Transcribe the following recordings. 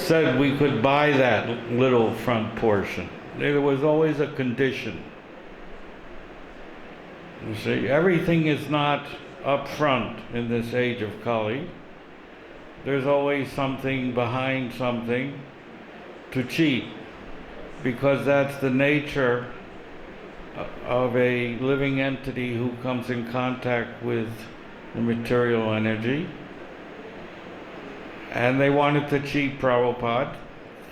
said we could buy that little front portion. There was always a condition. You see, everything is not up front in this age of Kali. There's always something behind something to cheat, because that's the nature of a living entity who comes in contact with the material energy. And they wanted to cheat Prabhupada,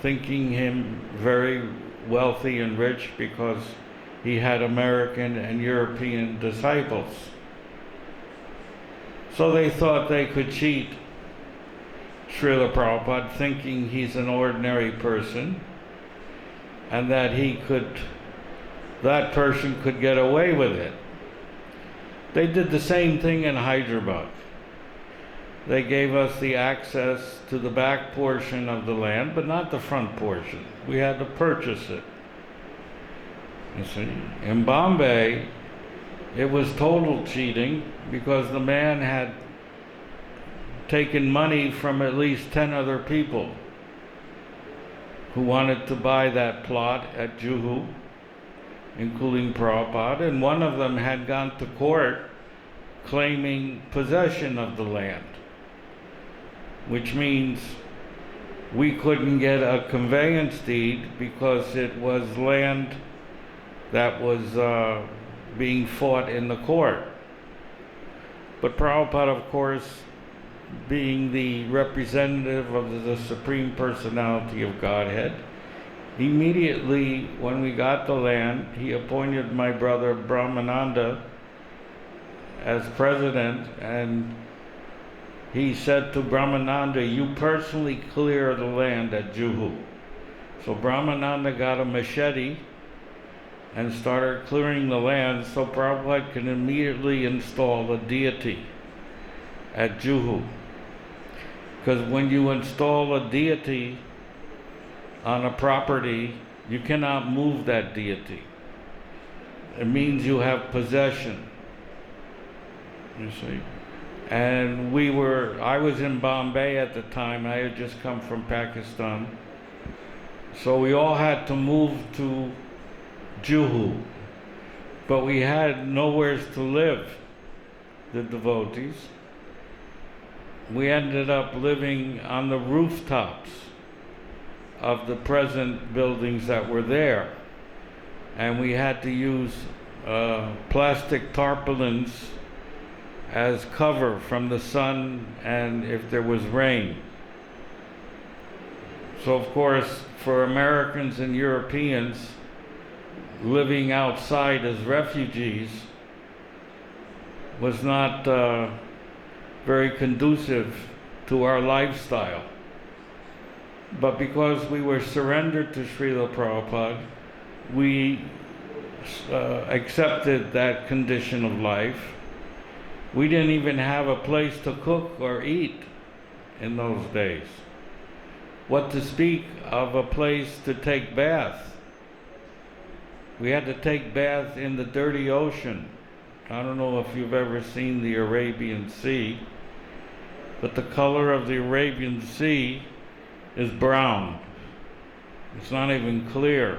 thinking him very wealthy and rich because he had American and European disciples. So they thought they could cheat Srila Prabhupada, thinking he's an ordinary person and that that person could get away with it. They did the same thing in Hyderabad. They gave us the access to the back portion of the land, but not the front portion. We had to purchase it. You see, in Bombay, it was total cheating because the man had taken money from at least 10 other people who wanted to buy that plot at Juhu, including Prabhupada, and one of them had gone to court claiming possession of the land, which means we couldn't get a conveyance deed because it was land that was being fought in the court. But Prabhupada, of course, being the representative of the Supreme Personality of Godhead, immediately when we got the land, he appointed my brother Brahmananda as president, and he said to Brahmananda, "You personally clear the land at Juhu." So Brahmananda got a machete and started clearing the land so Prabhupada can immediately install a deity at Juhu. Because when you install a deity on a property, you cannot move that deity. It means you have possession, you see. And I was in Bombay at the time. I had just come from Pakistan. So we all had to move to Juhu. But we had nowhere to live, the devotees. We ended up living on the rooftops of the present buildings that were there. And we had to use plastic tarpaulins as cover from the sun and if there was rain. So of course, for Americans and Europeans living outside as refugees was not very conducive to our lifestyle. But because we were surrendered to Srila Prabhupada, we accepted that condition of life. We didn't even have a place to cook or eat in those days. What to speak of a place to take bath? We had to take bath in the dirty ocean. I don't know if you've ever seen the Arabian Sea, but the color of the Arabian Sea is brown. It's not even clear.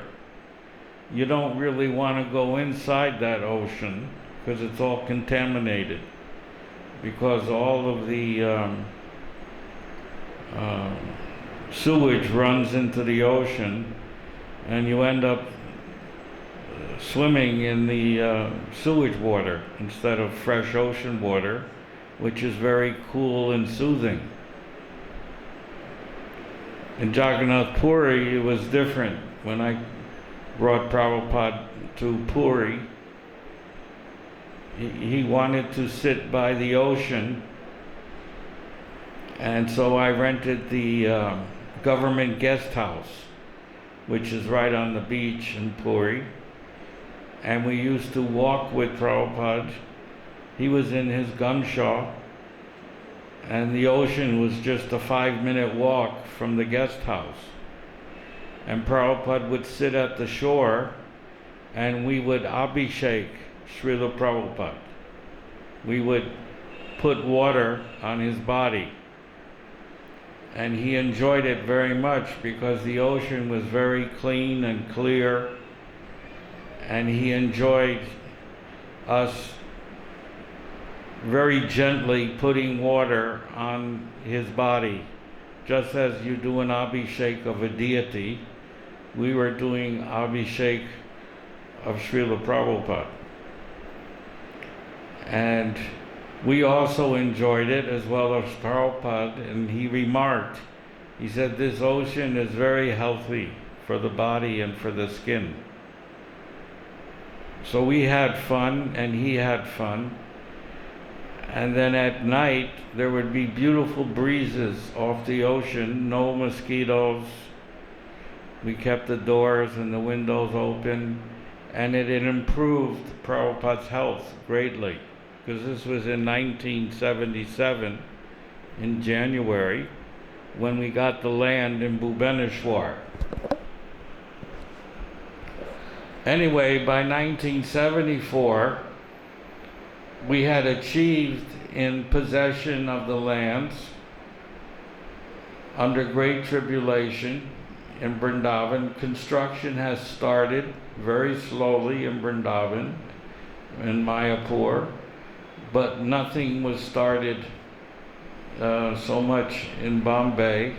You don't really want to go inside that ocean because it's all contaminated, because all of the sewage runs into the ocean and you end up swimming in the sewage water instead of fresh ocean water, which is very cool and soothing. In Jagannath Puri, it was different. When I brought Prabhupada to Puri, he wanted to sit by the ocean, and so I rented the government guest house, which is right on the beach in Puri, and we used to walk with Prabhupada. He was in his Ganshaw, and the ocean was just a 5-minute walk from the guest house. And Prabhupada would sit at the shore, and we would abhishek Srila Prabhupada. We would put water on his body. and he enjoyed it very much because the ocean was very clean and clear, and he enjoyed us very gently putting water on his body. Just as you do an abhishek of a deity, we were doing abhishek of Srila Prabhupada. And we also enjoyed it as well as Prabhupada, and he remarked, he said, this ocean is very healthy for the body and for the skin. So we had fun and he had fun. And then at night there would be beautiful breezes off the ocean, no mosquitoes. We kept the doors and the windows open, and it had improved Prabhupada's health greatly, because this was in 1977 in January when we got the land in Bhubaneswar. Anyway, by 1974, we had achieved in possession of the lands under great tribulation in Vrindavan. Construction has started very slowly in Vrindavan, in Mayapur, but nothing was started so much in Bombay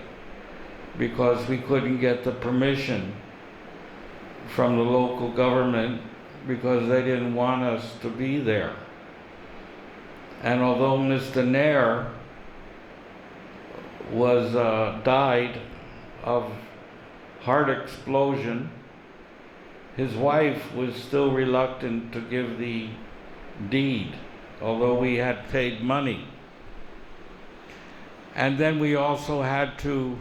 because we couldn't get the permission from the local government because they didn't want us to be there. And although Mr. Nair was died of heart explosion, his wife was still reluctant to give the deed, although we had paid money. And then we also had to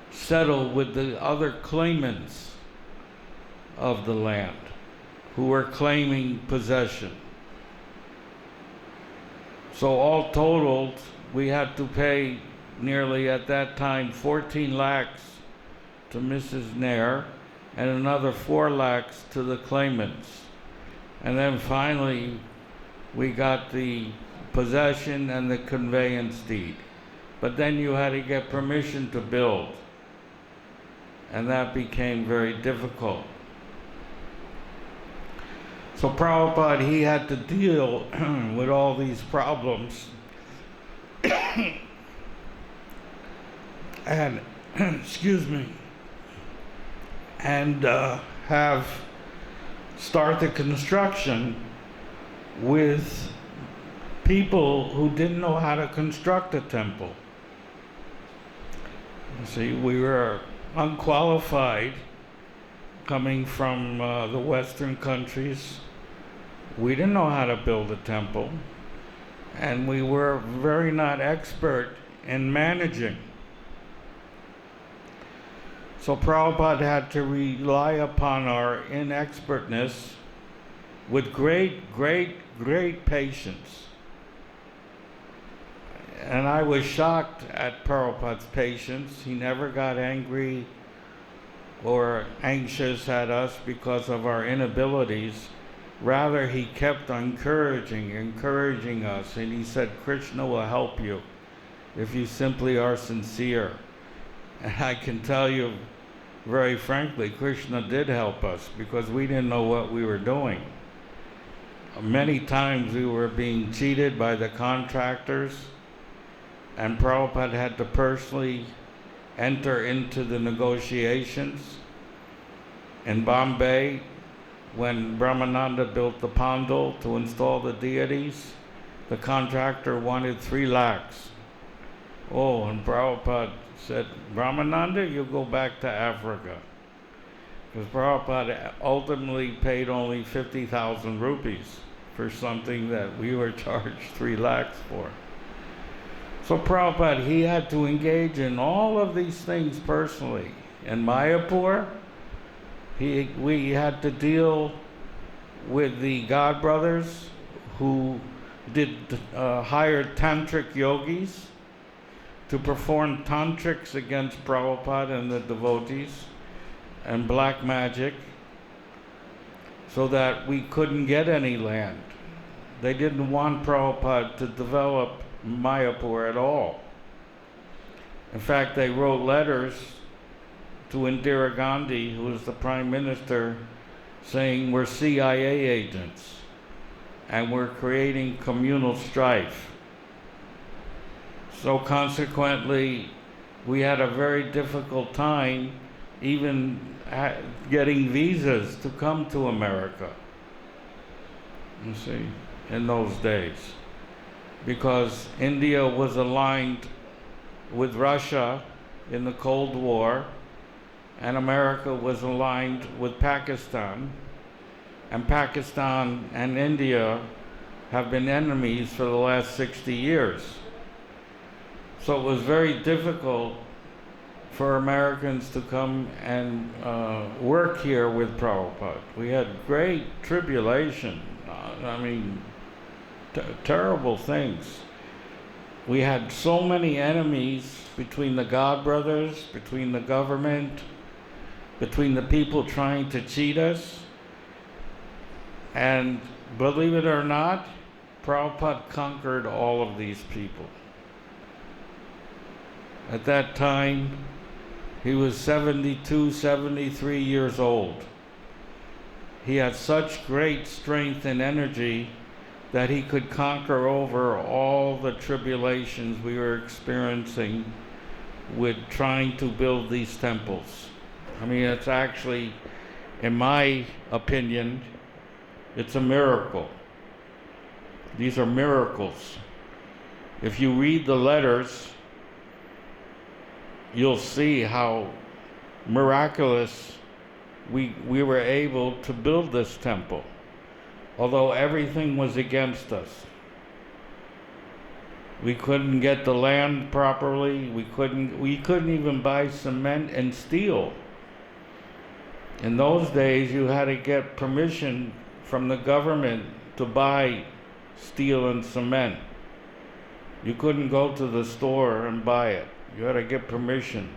settle with the other claimants of the land who were claiming possession. So all totaled, we had to pay nearly at that time 14 lakhs to Mrs. Nair and another 4 lakhs to the claimants. And then finally we got the possession and the conveyance deed. But then you had to get permission to build, and that became very difficult. So Prabhupada, he had to deal with all these problems and, excuse me, and start the construction with people who didn't know how to construct a temple. You see, we were unqualified coming from the Western countries. We didn't know how to build a temple, and we were very not expert in managing. So Prabhupada had to rely upon our inexpertness with great, great, great patience. And I was shocked at Prabhupada's patience. He never got angry or anxious at us because of our inabilities. Rather, he kept encouraging us, and he said, Krishna will help you if you simply are sincere. And I can tell you very frankly, Krishna did help us because we didn't know what we were doing. Many times we were being cheated by the contractors, and Prabhupada had to personally enter into the negotiations. In Bombay, when Brahmananda built the pandal to install the deities, the contractor wanted 3 lakhs. Oh, and Prabhupada said, Brahmananda, you go back to Africa. Because Prabhupada ultimately paid only 50,000 rupees for something that we were charged 3 lakhs for. So Prabhupada, he had to engage in all of these things personally. In Mayapur, we had to deal with the God brothers who hired tantric yogis to perform tantrics against Prabhupada and the devotees and black magic, so that we couldn't get any land. They didn't want Prabhupada to develop Mayapur at all. In fact, they wrote letters to Indira Gandhi, who was the prime minister, saying we're CIA agents and we're creating communal strife. So consequently, we had a very difficult time even getting visas to come to America, you see, in those days. Because India was aligned with Russia in the Cold War, and America was aligned with Pakistan, and Pakistan and India have been enemies for the last 60 years. So it was very difficult for Americans to come and work here with Prabhupada. We had great tribulation, terrible things. We had so many enemies between the God Brothers, between the government, between the people trying to cheat us. And believe it or not, Prabhupada conquered all of these people. At that time, he was 72, 73 years old. He had such great strength and energy that he could conquer over all the tribulations we were experiencing with trying to build these temples. It's actually, in my opinion, it's a miracle. These are miracles. If you read the letters, you'll see how miraculous we were able to build this temple, although everything was against us. We couldn't get the land properly. We couldn't even buy cement and steel. In those days, you had to get permission from the government to buy steel and cement. You couldn't go to the store and buy it. You had to get permission.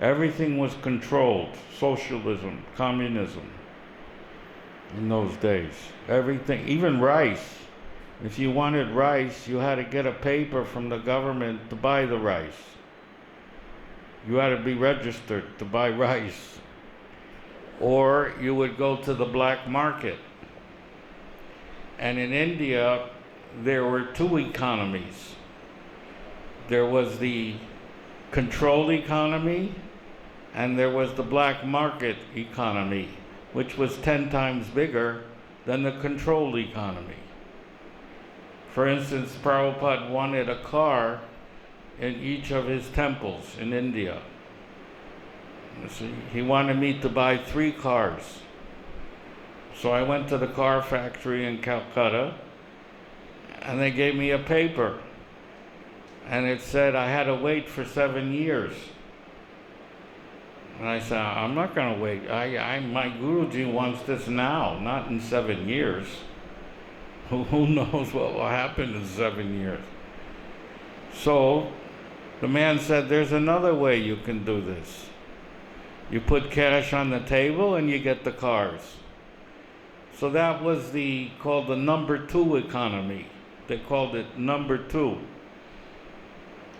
Everything was controlled. Socialism, communism. In those days. Everything, even rice. If you wanted rice, you had to get a paper from the government to buy the rice. You had to be registered to buy rice. Or you would go to the black market. And in India, there were two economies. There was the controlled economy, and there was the black market economy, which was 10 times bigger than the controlled economy. For instance, Prabhupada wanted a car in each of his temples in India. He wanted me to buy 3 cars. So I went to the car factory in Calcutta, and they gave me a paper. And it said I had to wait for 7 years. And I said, I'm not going to wait. My Guruji wants this now, not in 7 years. Who knows what will happen in 7 years? So the man said, there's another way you can do this. You put cash on the table and you get the cars. So that was called the number 2 economy. They called it number 2,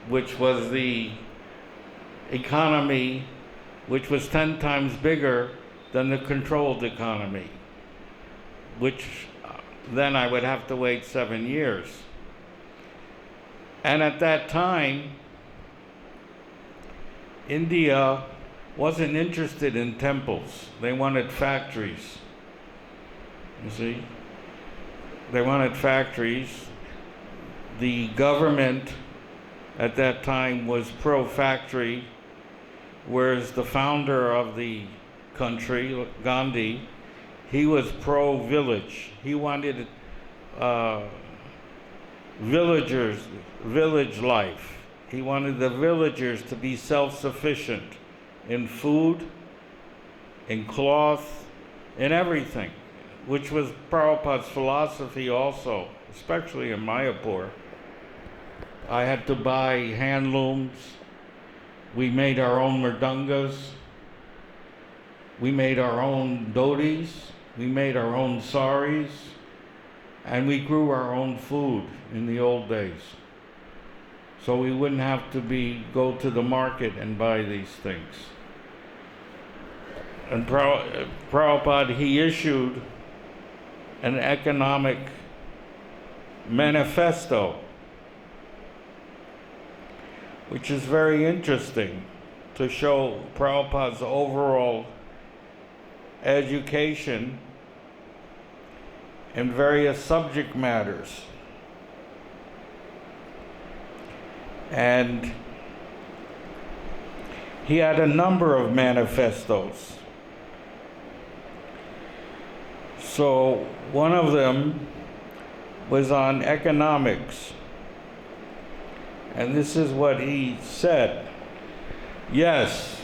which was the economy which was 10 times bigger than the controlled economy, which then I would have to wait 7 years. And at that time, India wasn't interested in temples. They wanted factories. You see? They wanted factories. The government at that time was pro-factory, whereas the founder of the country, Gandhi, he was pro-village. He wanted village life. He wanted the villagers to be self-sufficient in food, in cloth, in everything, which was Prabhupada's philosophy also, especially in Mayapur. I had to buy hand looms. We made our own mridangas. We made our own dhotis. We made our own saris. And we grew our own food in the old days. so we wouldn't have to go to the market and buy these things. And Prabhupada, he issued an economic manifesto, which is very interesting to show Prabhupada's overall education in various subject matters. And he had a number of manifestos. So one of them was on economics. And this is what he said. Yes,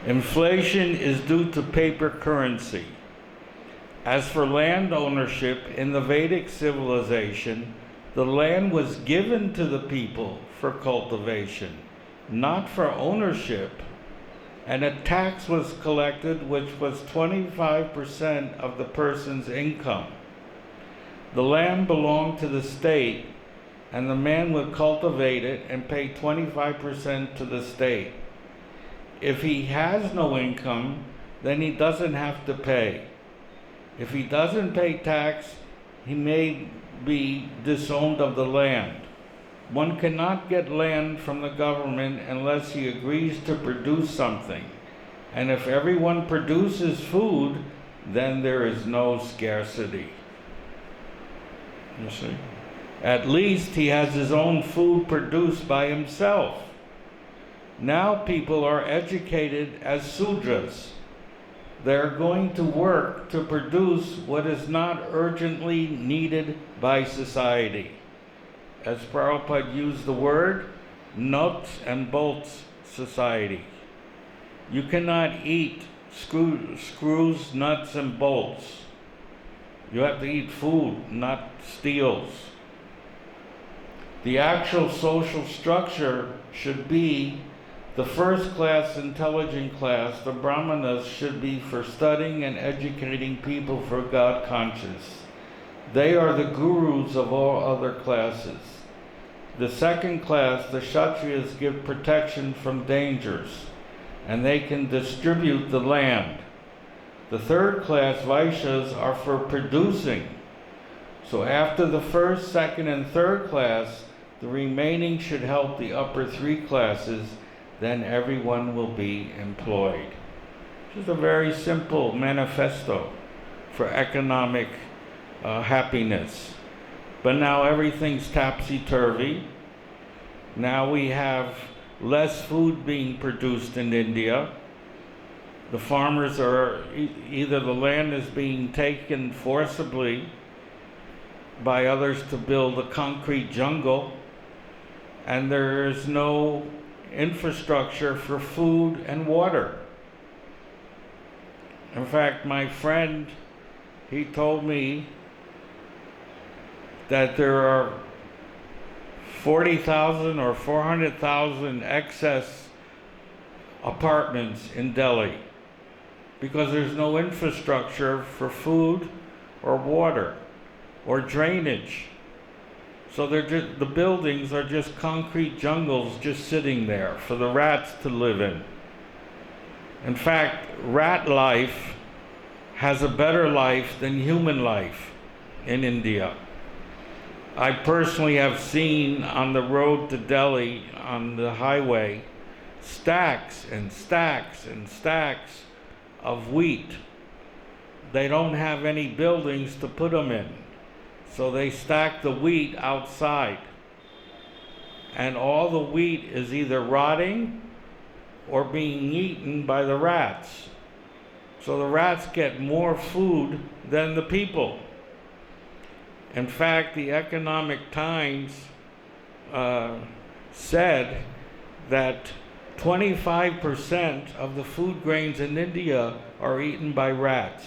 inflation is due to paper currency. As for land ownership, in the Vedic civilization, the land was given to the people for cultivation, not for ownership, and a tax was collected which was 25% of the person's income. The land belonged to the state, and the man would cultivate it and pay 25% to the state. If he has no income, then he doesn't have to pay. If he doesn't pay tax, he may be disowned of the land. One cannot get land from the government unless he agrees to produce something. And if everyone produces food, then there is no scarcity. You see? At least he has his own food produced by himself. Now people are educated as Sudras. They're going to work to produce what is not urgently needed by society. As Prabhupada used the word, nuts and bolts society. You cannot eat screws, nuts, and bolts. You have to eat food, not steels. The actual social structure should be the first class, intelligent class. The Brahmanas should be for studying and educating people for God conscious. They are the gurus of all other classes. The second class, the Kshatriyas, give protection from dangers, and they can distribute the land. The third class, Vaishyas, are for producing. So after the first, second, and third class, the remaining should help the upper three classes, then everyone will be employed. This is a very simple manifesto for economic happiness. But now everything's topsy-turvy. Now we have less food being produced in India. The farmers are, either the land is being taken forcibly by others to build a concrete jungle, and there is no infrastructure for food and water. In fact, my friend, he told me that there are 40,000 or 400,000 excess apartments in Delhi because there's no infrastructure for food or water or drainage. So the buildings are just concrete jungles just sitting there for the rats to live in. In fact, rat life has a better life than human life in India. I personally have seen on the road to Delhi, on the highway, stacks and stacks and stacks of wheat. They don't have any buildings to put them in, so they stack the wheat outside. And all the wheat is either rotting or being eaten by the rats. So the rats get more food than the people. In fact, the Economic Times said that 25% of the food grains in India are eaten by rats.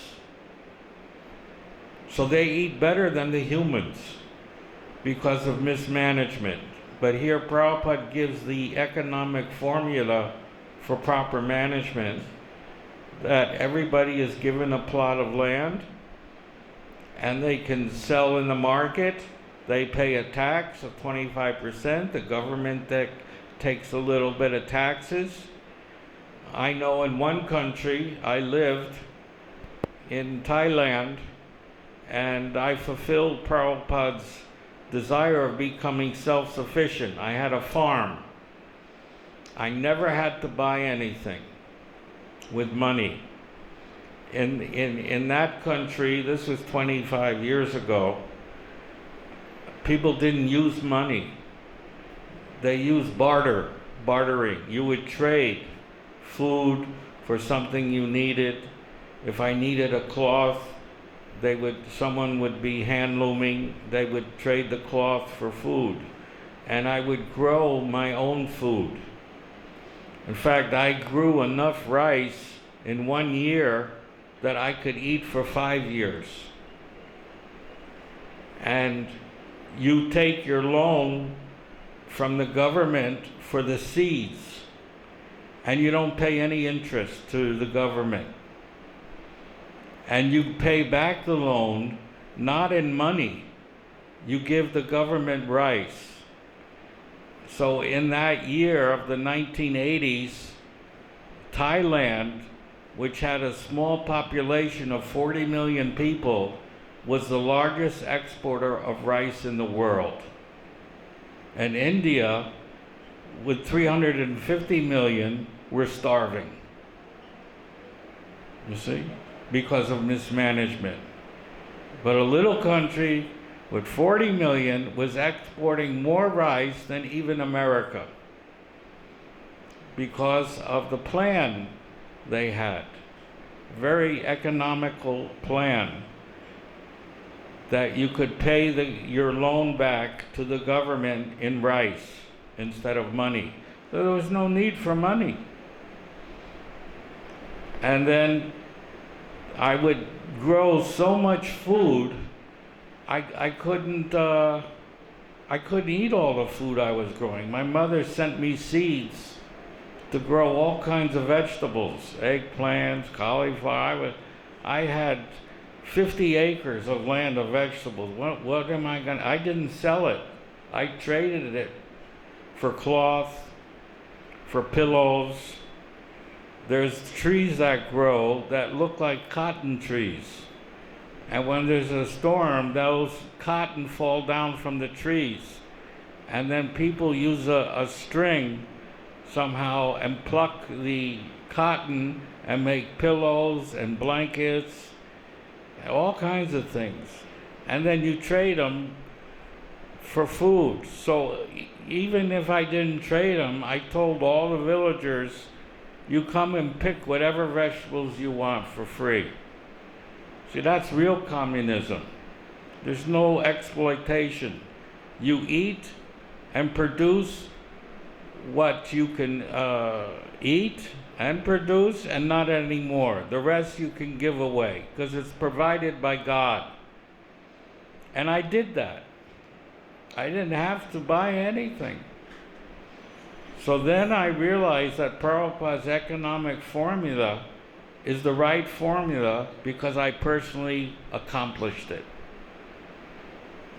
So they eat better than the humans because of mismanagement. But here Prabhupada gives the economic formula for proper management, that everybody is given a plot of land and they can sell in the market. they pay a tax of 25%. The government takes a little bit of taxes. I know in one country, I lived in Thailand, and I fulfilled Prabhupada's desire of becoming self-sufficient. I had a farm. I never had to buy anything with money. In that country, this was 25 years ago, people didn't use money. They used bartering. You would trade food for something you needed. If I needed a cloth, someone would be hand looming, they would trade the cloth for food. And I would grow my own food. In fact, I grew enough rice in 1 year that I could eat for 5 years. And you take your loan from the government for the seeds, and you don't pay any interest to the government. And you pay back the loan not in money. You give the government rice. So in that year of the 1980s, Thailand, which had a small population of 40 million people, was the largest exporter of rice in the world. And India, with 350 million, were starving. You see? Because of mismanagement. But a little country with 40 million was exporting more rice than even America because of the plan they had. Very economical plan that you could pay your loan back to the government in rice instead of money. So there was no need for money. And then I would grow so much food, I couldn't eat all the food I was growing. My mother sent me seeds to grow all kinds of vegetables, eggplants, cauliflower. I had 50 acres of land of vegetables. What am I gonna? I didn't sell it. I traded it for cloth, for pillows. There's trees that grow that look like cotton trees. And when there's a storm, those cotton fall down from the trees. And then people use a string somehow and pluck the cotton and make pillows and blankets, all kinds of things. And then you trade them for food. So even if I didn't trade them, I told all the villagers, you come and pick whatever vegetables you want for free. See, that's real communism. There's no exploitation. You eat and produce what you can eat and produce, and not any more. The rest you can give away because it's provided by God. And I did that. I didn't have to buy anything. So then I realized that Prabhupada's economic formula is the right formula because I personally accomplished it.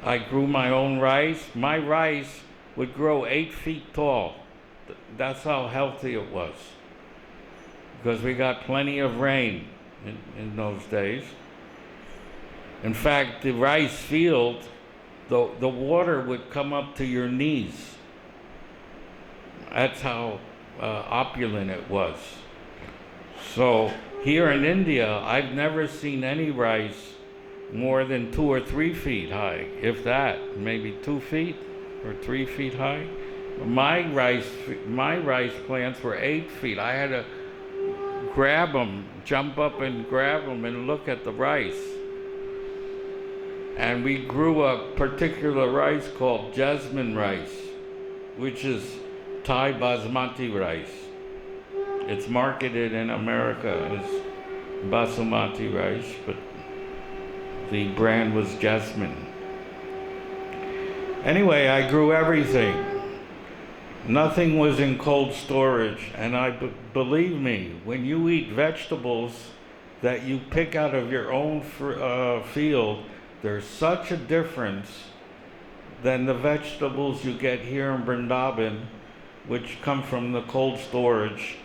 I grew my own rice. My rice would grow 8 feet tall. That's how healthy it was. Because we got plenty of rain in those days. In fact, the rice field, the water would come up to your knees. That's how opulent it was. So here in India, I've never seen any rice more than 2 or 3 feet high, if that, maybe 2 feet or 3 feet high. My rice plants were 8 feet. I had to grab them, jump up and grab them and look at the rice. And we grew a particular rice called jasmine rice, which is Thai basmati rice. It's marketed in America as basmati rice, but the brand was jasmine. Anyway, I grew everything. Nothing was in cold storage, and believe me, when you eat vegetables that you pick out of your own field, there's such a difference than the vegetables you get here in Vrindavan, which come from the cold storage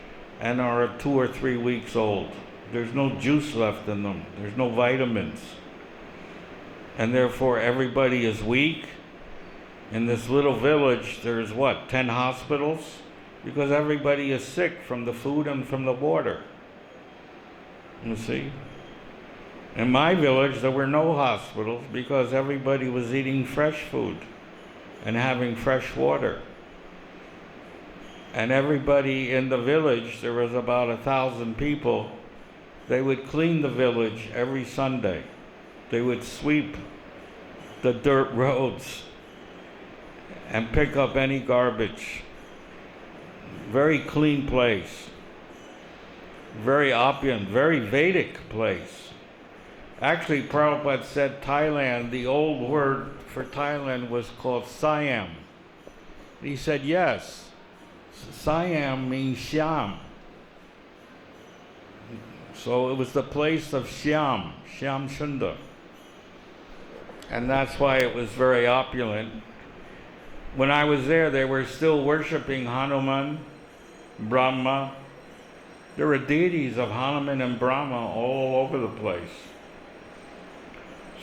and are 2 or 3 weeks old. There's no juice left in them. There's no vitamins. And therefore everybody is weak. In this little village, there's 10 hospitals? Because everybody is sick from the food and from the water. You see? In my village, there were no hospitals because everybody was eating fresh food and having fresh water. And everybody in the village, there was about 1,000 people, they would clean the village every Sunday. They would sweep the dirt roads and pick up any garbage. Very clean place. Very opulent, very Vedic place. Actually, Prabhupada said Thailand, the old word for Thailand was called Siam. He said, yes, Siam means Shyam. So it was the place of Shyam Sundar. And that's why it was very opulent. When I was there, they were still worshiping Hanuman, Brahma. There were deities of Hanuman and Brahma all over the place.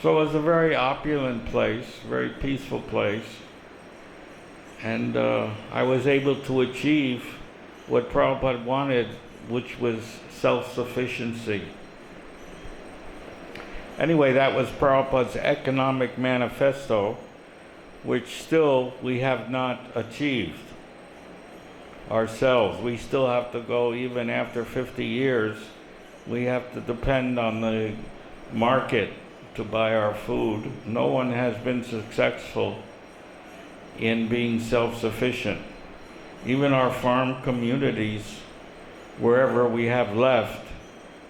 So it was a very opulent place, very peaceful place. And I was able to achieve what Prabhupada wanted, which was self-sufficiency. Anyway, that was Prabhupada's economic manifesto, which still we have not achieved ourselves. We still have to go, even after 50 years, we have to depend on the market to buy our food. No one has been successful in being self-sufficient. Even our farm communities, wherever we have left,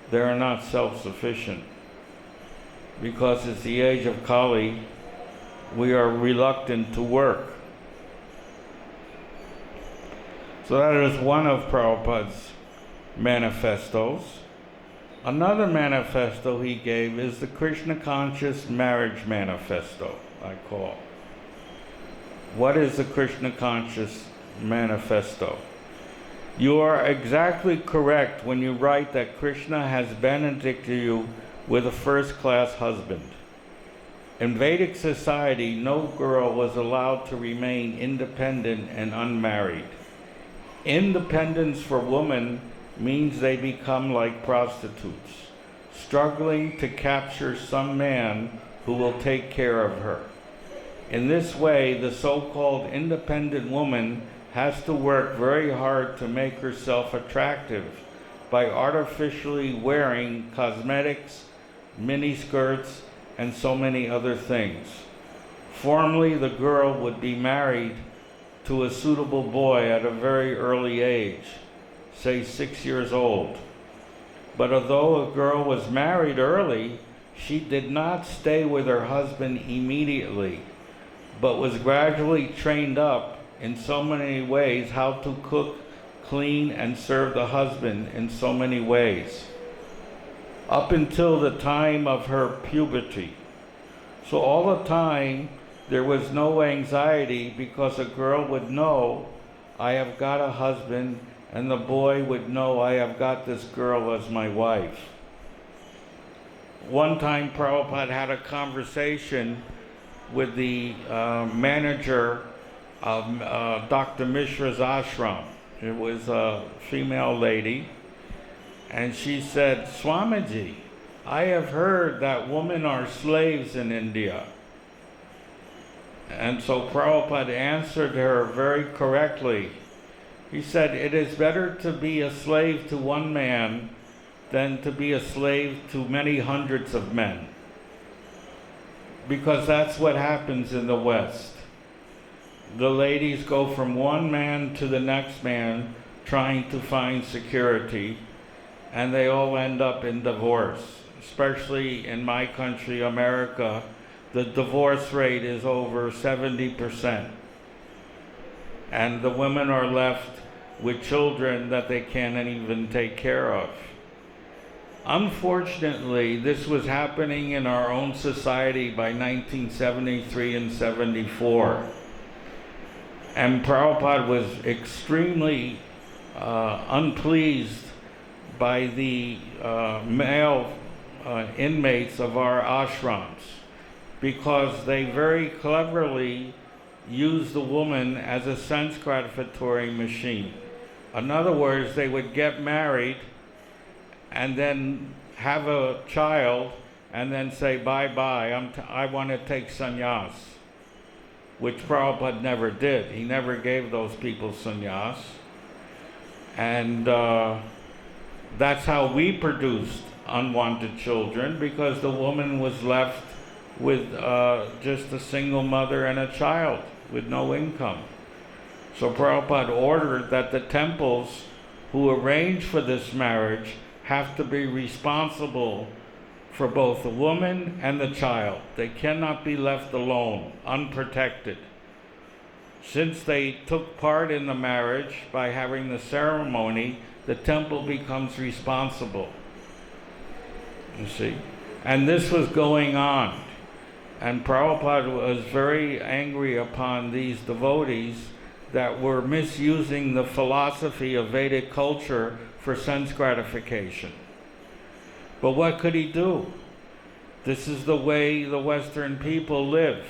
they are not self-sufficient. Because it's the age of Kali, we are reluctant to work. So that is one of Prabhupada's manifestos. Another manifesto he gave is the Krishna Conscious Marriage Manifesto, I call. What is the Krishna Conscious Manifesto? You are exactly correct when you write that Krishna has benedicted you with a first-class husband. In Vedic society, no girl was allowed to remain independent and unmarried. Independence for women means they become like prostitutes, struggling to capture some man who will take care of her. In this way, the so-called independent woman has to work very hard to make herself attractive by artificially wearing cosmetics, miniskirts, and so many other things. Formerly, the girl would be married to a suitable boy at a very early age, say 6 years old. But although a girl was married early, she did not stay with her husband immediately, but was gradually trained up in so many ways how to cook, clean, and serve the husband in so many ways, up until the time of her puberty. So all the time, there was no anxiety because a girl would know, I have got a husband, and the boy would know, I have got this girl as my wife. One time, Prabhupada had a conversation with the manager of Dr. Mishra's ashram. It was a female lady, and she said, Swamiji, I have heard that women are slaves in India. And so Prabhupada answered her very correctly. He said, it is better to be a slave to one man than to be a slave to many hundreds of men. Because that's what happens in the West. The ladies go from one man to the next man trying to find security, and they all end up in divorce. Especially in my country, America, the divorce rate is over 70%. And the women are left with children that they can't even take care of. Unfortunately, this was happening in our own society by 1973 and 74. And Prabhupada was extremely unpleased by the male inmates of our ashrams, because they very cleverly used the woman as a sense gratificatory machine. In other words, they would get married and then have a child and then say, bye-bye, I want to take sannyas, which Prabhupada never did. He never gave those people sannyas. And that's how we produced unwanted children, because the woman was left with just a single mother and a child with no income. So Prabhupada ordered that the temples who arrange for this marriage have to be responsible for both the woman and the child. They cannot be left alone, unprotected. Since they took part in the marriage by having the ceremony, the temple becomes responsible. You see? And this was going on. And Prabhupada was very angry upon these devotees that were misusing the philosophy of Vedic culture for sense gratification. But what could he do? This is the way the Western people live.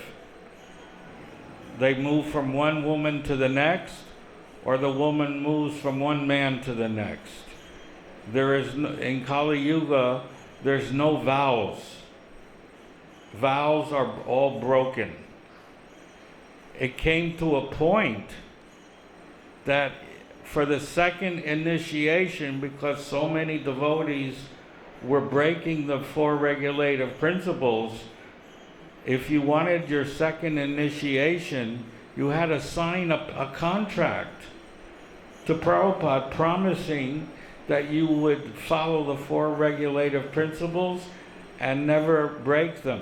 They move from one woman to the next, or the woman moves from one man to the next. There is no, in Kali Yuga, there's no vows. Vows are all broken. It came to a point that for the second initiation, because so many devotees were breaking the four regulative principles, if you wanted your second initiation, you had to sign a contract to Prabhupada promising that you would follow the four regulative principles and never break them.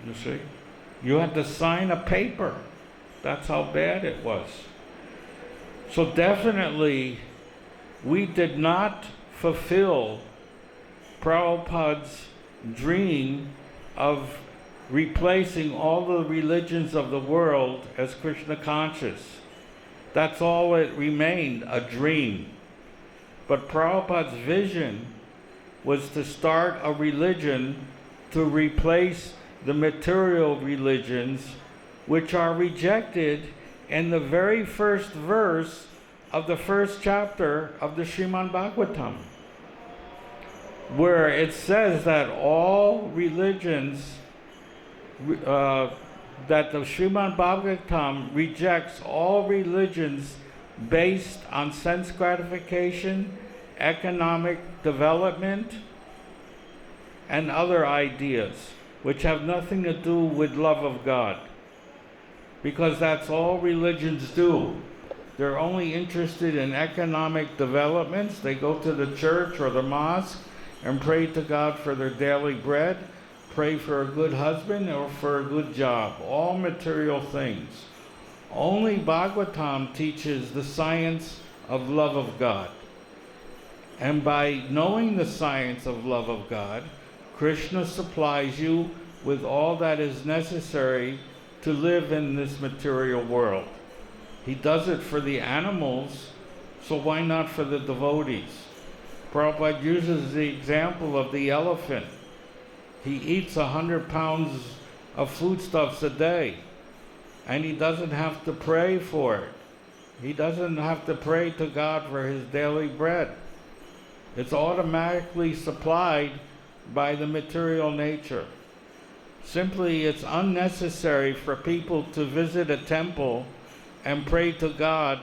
You see? You had to sign a paper. That's how bad it was. So definitely, we did not fulfill Prabhupada's dream of replacing all the religions of the world as Krishna conscious. That's all it remained, a dream. But Prabhupada's vision was to start a religion to replace the material religions, which are rejected in the very first verse of the first chapter of the Srimad Bhagavatam, where it says that all religions, that the Srimad Bhagavatam rejects all religions based on sense gratification, economic development, and other ideas which have nothing to do with love of God. Because that's all religions do. They're only interested in economic developments. They go to the church or the mosque and pray to God for their daily bread, pray for a good husband or for a good job, all material things. Only Bhagavatam teaches the science of love of God. And by knowing the science of love of God, Krishna supplies you with all that is necessary to live in this material world. He does it for the animals, so why not for the devotees? Prabhupada uses the example of the elephant. He eats 100 pounds of foodstuffs a day, and he doesn't have to pray for it. He doesn't have to pray to God for his daily bread. It's automatically supplied by the material nature. Simply, it's unnecessary for people to visit a temple and pray to God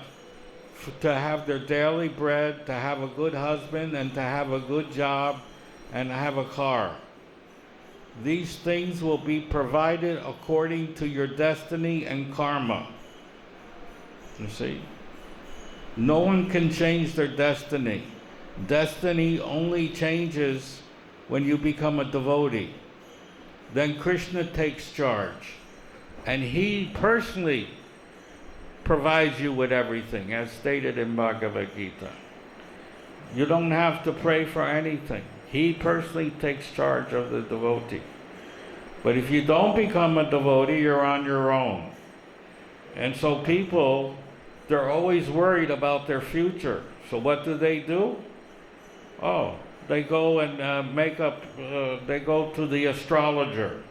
to have their daily bread, to have a good husband, and to have a good job, and have a car. These things will be provided according to your destiny and karma. You see? No one can change their destiny. Destiny only changes when you become a devotee. Then Krishna takes charge. And he personally provides you with everything, as stated in Bhagavad-Gita. You don't have to pray for anything. He personally takes charge of the devotee. But if you don't become a devotee, you're on your own. And so people, they're always worried about their future. So what do? Oh, they go and they go to the astrologer,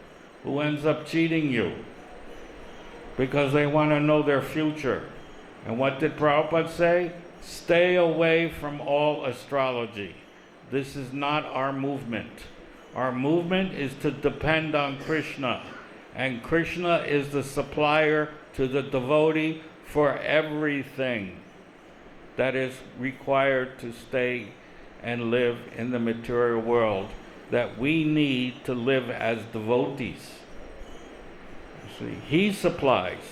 who ends up cheating you because they want to know their future. And what did Prabhupada say? Stay away from all astrology. This is not our movement. Our movement is to depend on Krishna. And Krishna is the supplier to the devotee for everything that is required to stay and live in the material world that we need to live as devotees. You see, he supplies,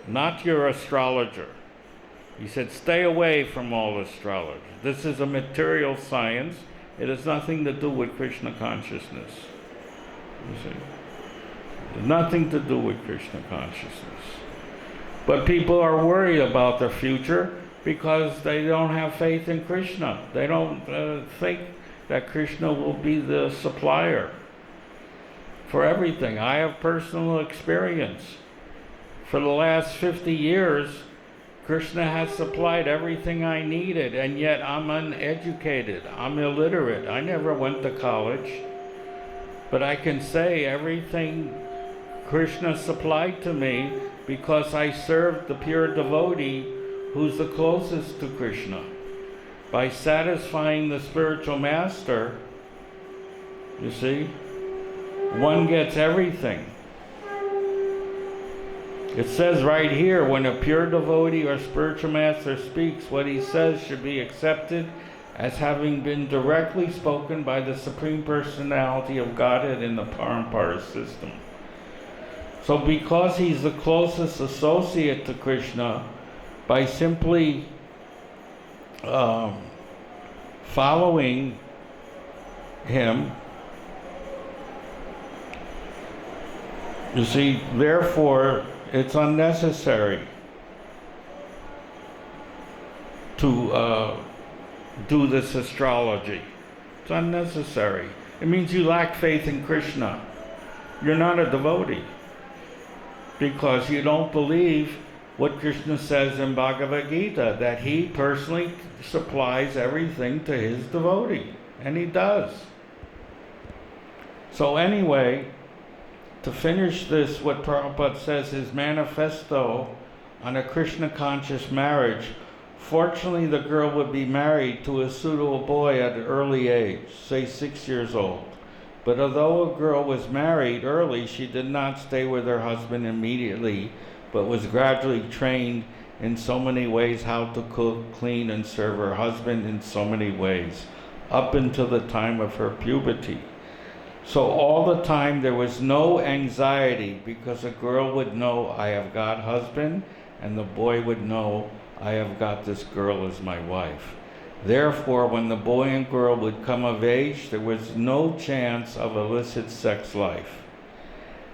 not your astrologer. He said, stay away from all astrology. This is a material science. It has nothing to do with Krishna consciousness. You see, it has nothing to do with Krishna consciousness. But people are worried about their future because they don't have faith in Krishna. They don't think that Krishna will be the supplier for everything. I have personal experience. For the last 50 years, Krishna has supplied everything I needed, and yet I'm uneducated. I'm illiterate. I never went to college. But I can say everything Krishna supplied to me because I served the pure devotee who's the closest to Krishna. By satisfying the spiritual master, you see, one gets everything. It says right here, when a pure devotee or spiritual master speaks, what he says should be accepted as having been directly spoken by the Supreme Personality of Godhead in the Parampara system. So because he's the closest associate to Krishna, by simply following him, you see, therefore, it's unnecessary to do this astrology. It's unnecessary. It means you lack faith in Krishna. You're not a devotee because you don't believe what Krishna says in Bhagavad-Gita, that he personally supplies everything to his devotee. And he does. So anyway, to finish this, what Prabhupada says, his manifesto on a Krishna-conscious marriage, fortunately the girl would be married to a suitable boy at an early age, say 6 years old. But although a girl was married early, she did not stay with her husband immediately, but was gradually trained in so many ways how to cook, clean, and serve her husband in so many ways, up until the time of her puberty. So all the time there was no anxiety, because a girl would know, I have got husband, and the boy would know, I have got this girl as my wife. Therefore, when the boy and girl would come of age, there was no chance of illicit sex life.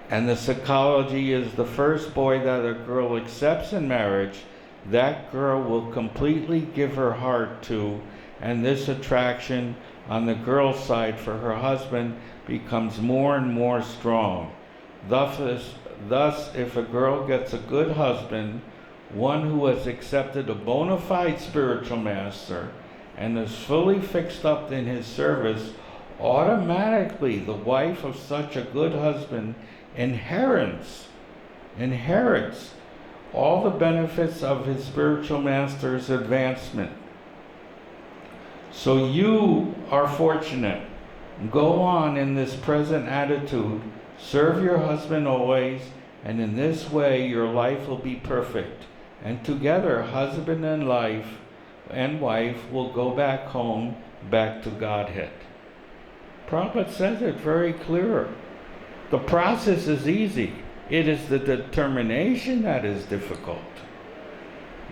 And the psychology is the first boy that a girl accepts in marriage, that girl will completely give her heart to, and this attraction on the girl's side for her husband becomes more and more strong. Thus, if a girl gets a good husband, one who has accepted a bona fide spiritual master and is fully fixed up in his service, automatically the wife of such a good husband inherits all the benefits of his spiritual master's advancement. So you are fortunate. Go on in this present attitude, serve your husband always, and in this way your life will be perfect. And together, husband and wife will go back home, back to Godhead. Prabhupada says it very clear. The process is easy. It is the determination that is difficult.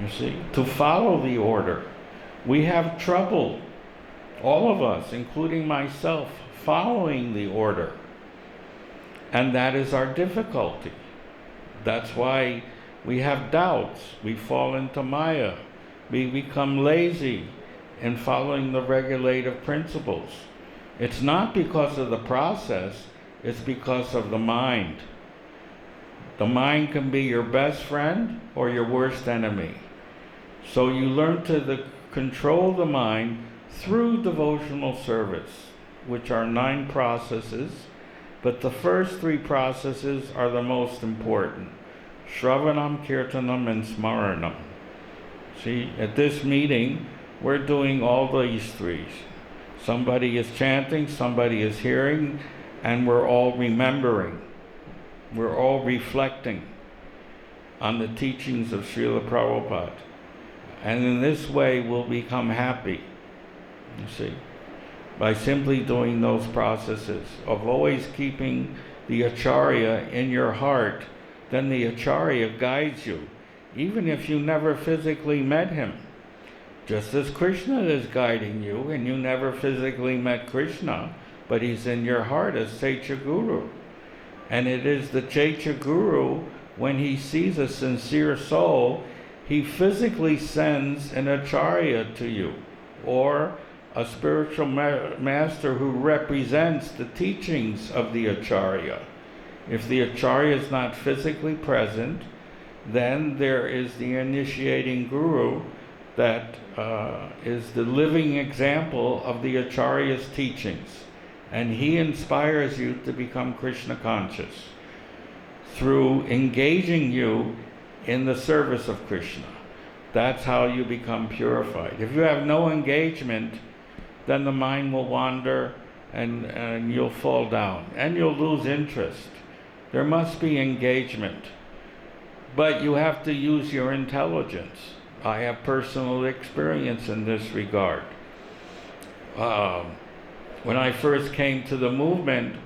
You see, to follow the order. We have trouble, all of us, including myself, following the order. And that is our difficulty. That's why we have doubts. We fall into Maya. We become lazy. in following the regulative principles. It's not because of the process, it's because of the mind. The mind can be your best friend or your worst enemy. So you learn to control the mind through devotional service, which are 9 processes, but the first 3 processes are the most important. Shravanam, Kirtanam, and Smaranam. See, at this meeting, we're doing all these 3. Somebody is chanting, somebody is hearing, and we're all remembering. We're all reflecting on the teachings of Srila Prabhupada. And in this way, we'll become happy, you see, by simply doing those processes of always keeping the Acharya in your heart. Then the Acharya guides you, even if you never physically met him. Just as Krishna is guiding you, and you never physically met Krishna, but he's in your heart as Chaitya Guru. And it is the Chaitya Guru, when he sees a sincere soul, he physically sends an Acharya to you, or a spiritual master who represents the teachings of the Acharya. If the Acharya is not physically present, then there is the initiating Guru that is the living example of the Acharya's teachings. And he inspires you to become Krishna conscious through engaging you in the service of Krishna. That's how you become purified. If you have no engagement, then the mind will wander and you'll fall down and you'll lose interest. There must be engagement, but you have to use your intelligence. I have personal experience in this regard. When I first came to the movement,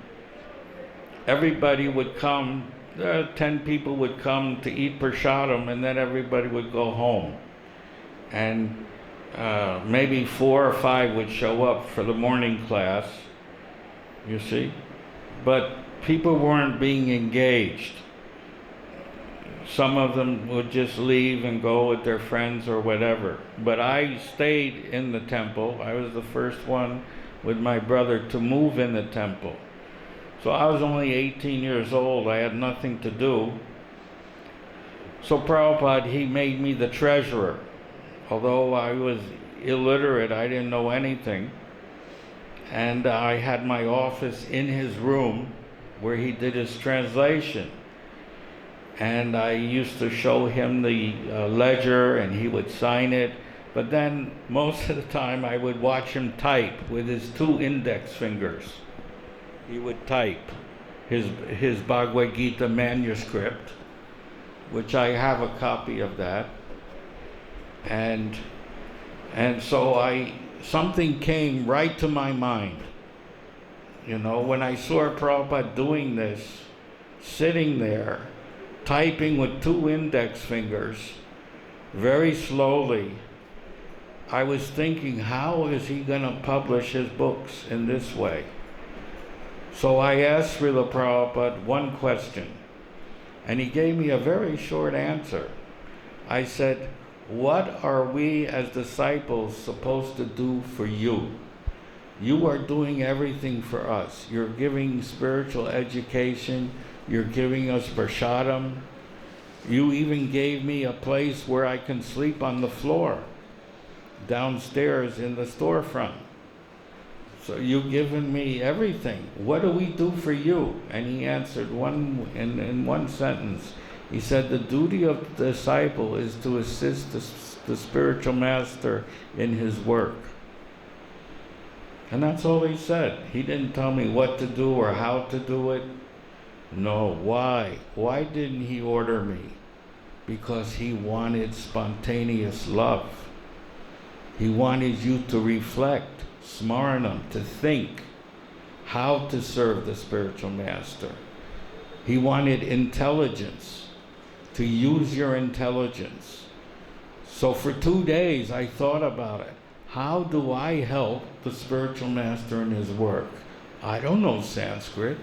everybody would come, 10 people would come to eat prasadam, and then everybody would go home. And maybe 4 or 5 would show up for the morning class, you see. But people weren't being engaged. Some of them would just leave and go with their friends or whatever. But I stayed in the temple. I was the first one with my brother to move in the temple. So I was only 18 years old. I had nothing to do. So Prabhupada, he made me the treasurer. Although I was illiterate, I didn't know anything. And I had my office in his room where he did his translation. And I used to show him the ledger and he would sign it. But then most of the time I would watch him type with his 2 index fingers. He would type his Bhagavad-Gita manuscript, which I have a copy of that. And so something came right to my mind. You know, when I saw Prabhupada doing this, sitting there, typing with 2 index fingers, very slowly, I was thinking, how is he going to publish his books in this way? So I asked Srila Prabhupada one question, and he gave me a very short answer. I said, what are we as disciples supposed to do for you? You are doing everything for us. You're giving spiritual education. You're giving us prasadam. You even gave me a place where I can sleep on the floor downstairs in the storefront. So you've given me everything. What do we do for you? And he answered in one sentence. He said, the duty of the disciple is to assist the spiritual master in his work. And that's all he said. He didn't tell me what to do or how to do it. No, why? Why didn't he order me? Because he wanted spontaneous love. He wanted you to reflect, smaranam, to think how to serve the spiritual master. He wanted intelligence, to use your intelligence. So for 2 days I thought about it. How do I help the spiritual master in his work? I don't know Sanskrit.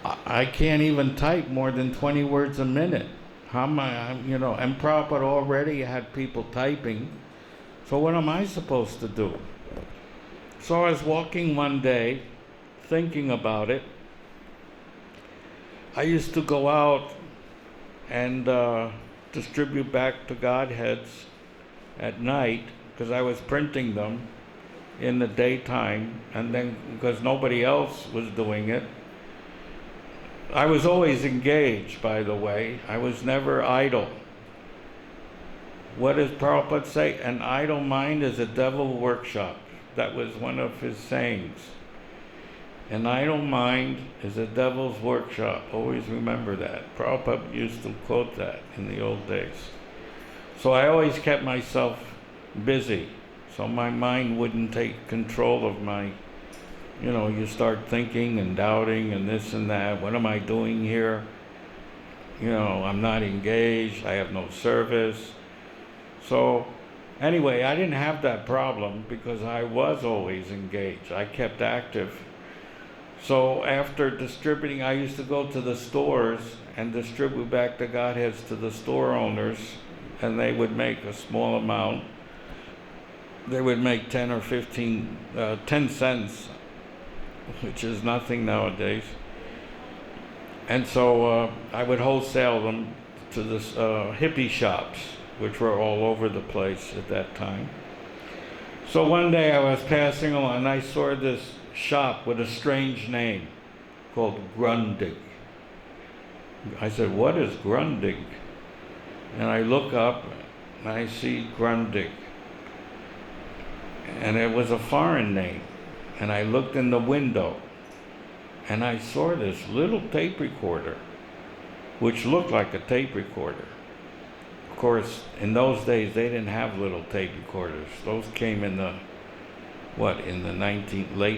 I can't even type more than 20 words a minute. How am I, and Prabhupada already had people typing. So what am I supposed to do? So I was walking one day, thinking about it. I used to go out and distribute back to Godheads at night, because I was printing them in the daytime, and then because nobody else was doing it. I was always engaged, by the way. I was never idle. What does Prabhupada say? An idle mind is a devil workshop. That was one of his sayings. An idle mind is a devil's workshop. Always remember that. Prabhupada used to quote that in the old days. So I always kept myself busy, so my mind wouldn't take control of my, you start thinking and doubting and this and that. What am I doing here? I'm not engaged. I have no service. So anyway, I didn't have that problem because I was always engaged. I kept active. So after distributing, I used to go to the stores and distribute back the Godheads to the store owners, and they would make a small amount. They would make 10 or 10 cents, which is nothing nowadays. And so I would wholesale them to the hippie shops, which were all over the place at that time. So one day I was passing along and I saw this shop with a strange name called Grundig. I said, what is Grundig? And I look up and I see Grundig. And it was a foreign name. And I looked in the window and I saw this little tape recorder, which looked like a tape recorder. Of course, in those days, they didn't have little tape recorders. Those came in the late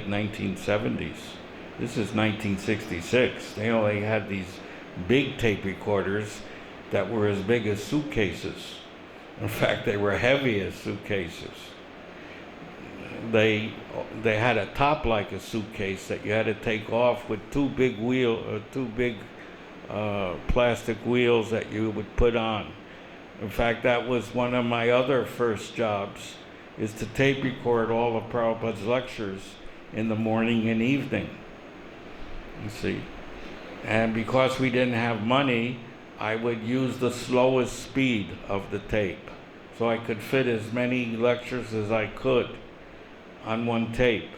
1970s. This is 1966. They only had these big tape recorders that were as big as suitcases. In fact, they were heavy as suitcases. They had a top like a suitcase that you had to take off with two big plastic wheels that you would put on. In fact, that was one of my other first jobs, is to tape record all of Prabhupada's lectures in the morning and evening. You see? And because we didn't have money, I would use the slowest speed of the tape. So I could fit as many lectures as I could on one tape.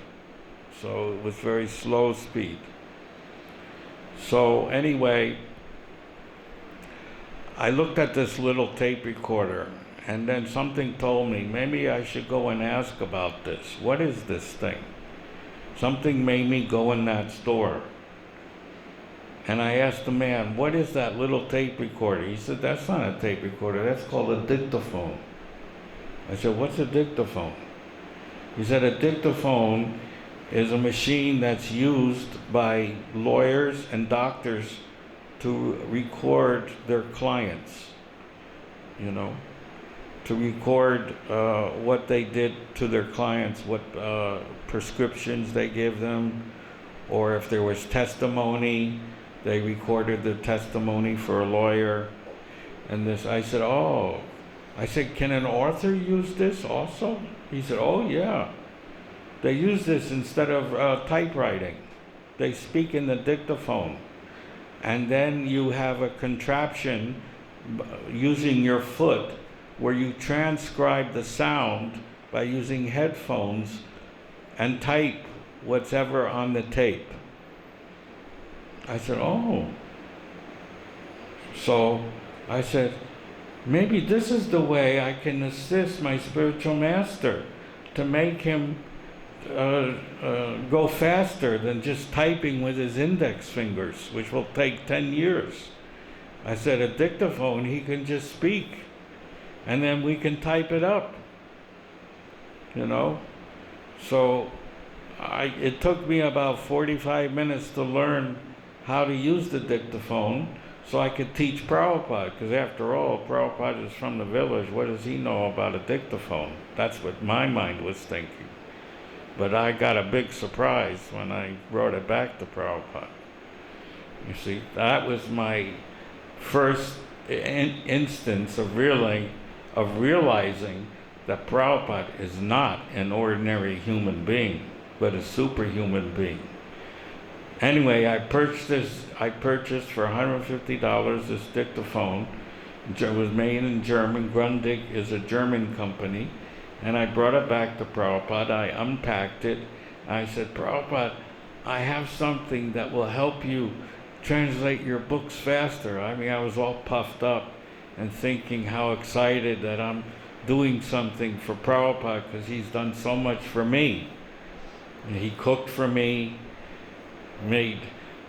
So it was very slow speed. So anyway, I looked at this little tape recorder, and then something told me, maybe I should go and ask about this. What is this thing? Something made me go in that store. And I asked the man, what is that little tape recorder? He said, that's not a tape recorder, that's called a dictaphone. I said, what's a dictaphone? He said, a dictaphone is a machine that's used by lawyers and doctors to record their clients, to record what they did to their clients, what prescriptions they gave them, or if there was testimony, they recorded the testimony for a lawyer. And this, I said, can an author use this also? He said, oh yeah. They use this instead of typewriting. They speak in the dictaphone. And then you have a contraption using your foot where you transcribe the sound by using headphones and type whatever on the tape. I said, oh. So I said, maybe this is the way I can assist my spiritual master to make him go faster than just typing with his index fingers, which will take 10 years. I said, a dictaphone, he can just speak, and then we can type it up, So it took me about 45 minutes to learn how to use the dictaphone so I could teach Prabhupada, because after all, Prabhupada is from the village. What does he know about a dictaphone? That's what my mind was thinking. But I got a big surprise when I brought it back to Prabhupada. You see, that was my first instance of realizing that Prabhupada is not an ordinary human being, but a superhuman being. Anyway, I purchased for $150 this dictaphone. It was made in German. Grundig is a German company. And I brought it back to Prabhupada. I unpacked it. I said, Prabhupada, I have something that will help you translate your books faster. I mean, I was all puffed up and thinking how excited that I'm doing something for Prabhupada because he's done so much for me. And he cooked for me, made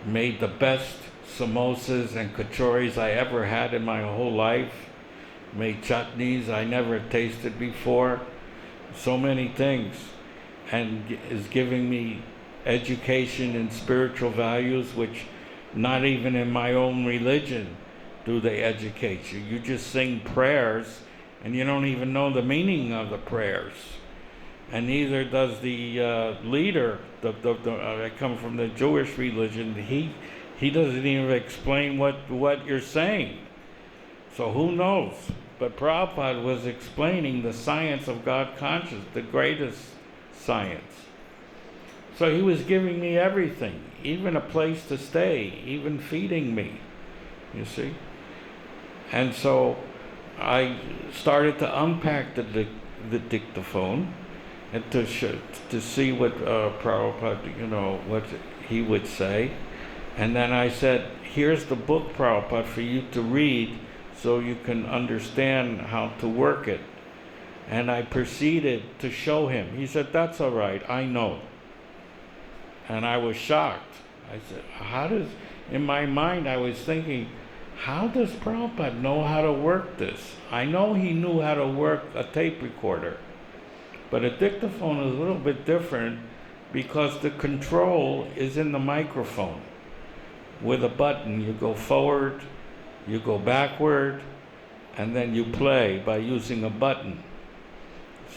the best samosas and kachoris I ever had in my whole life, made chutneys I never tasted before, so many things, and is giving me education in spiritual values, which not even in my own religion do they educate you. You just sing prayers and you don't even know the meaning of the prayers. And neither does the leader. I come from the Jewish religion. He doesn't even explain what you're saying. So who knows? But Prabhupada was explaining the science of God consciousness, the greatest science. So he was giving me everything, even a place to stay, even feeding me, you see. And so I started to unpack the dictaphone and to see what Prabhupada, what he would say. And then I said, here's the book, Prabhupada, for you to read so you can understand how to work it. And I proceeded to show him. He said, that's all right, I know. And I was shocked. I said, in my mind I was thinking, how does Prabhupada know how to work this? I know he knew how to work a tape recorder, but a dictaphone is a little bit different because the control is in the microphone. With a button, you go forward, you go backward, and then you play by using a button.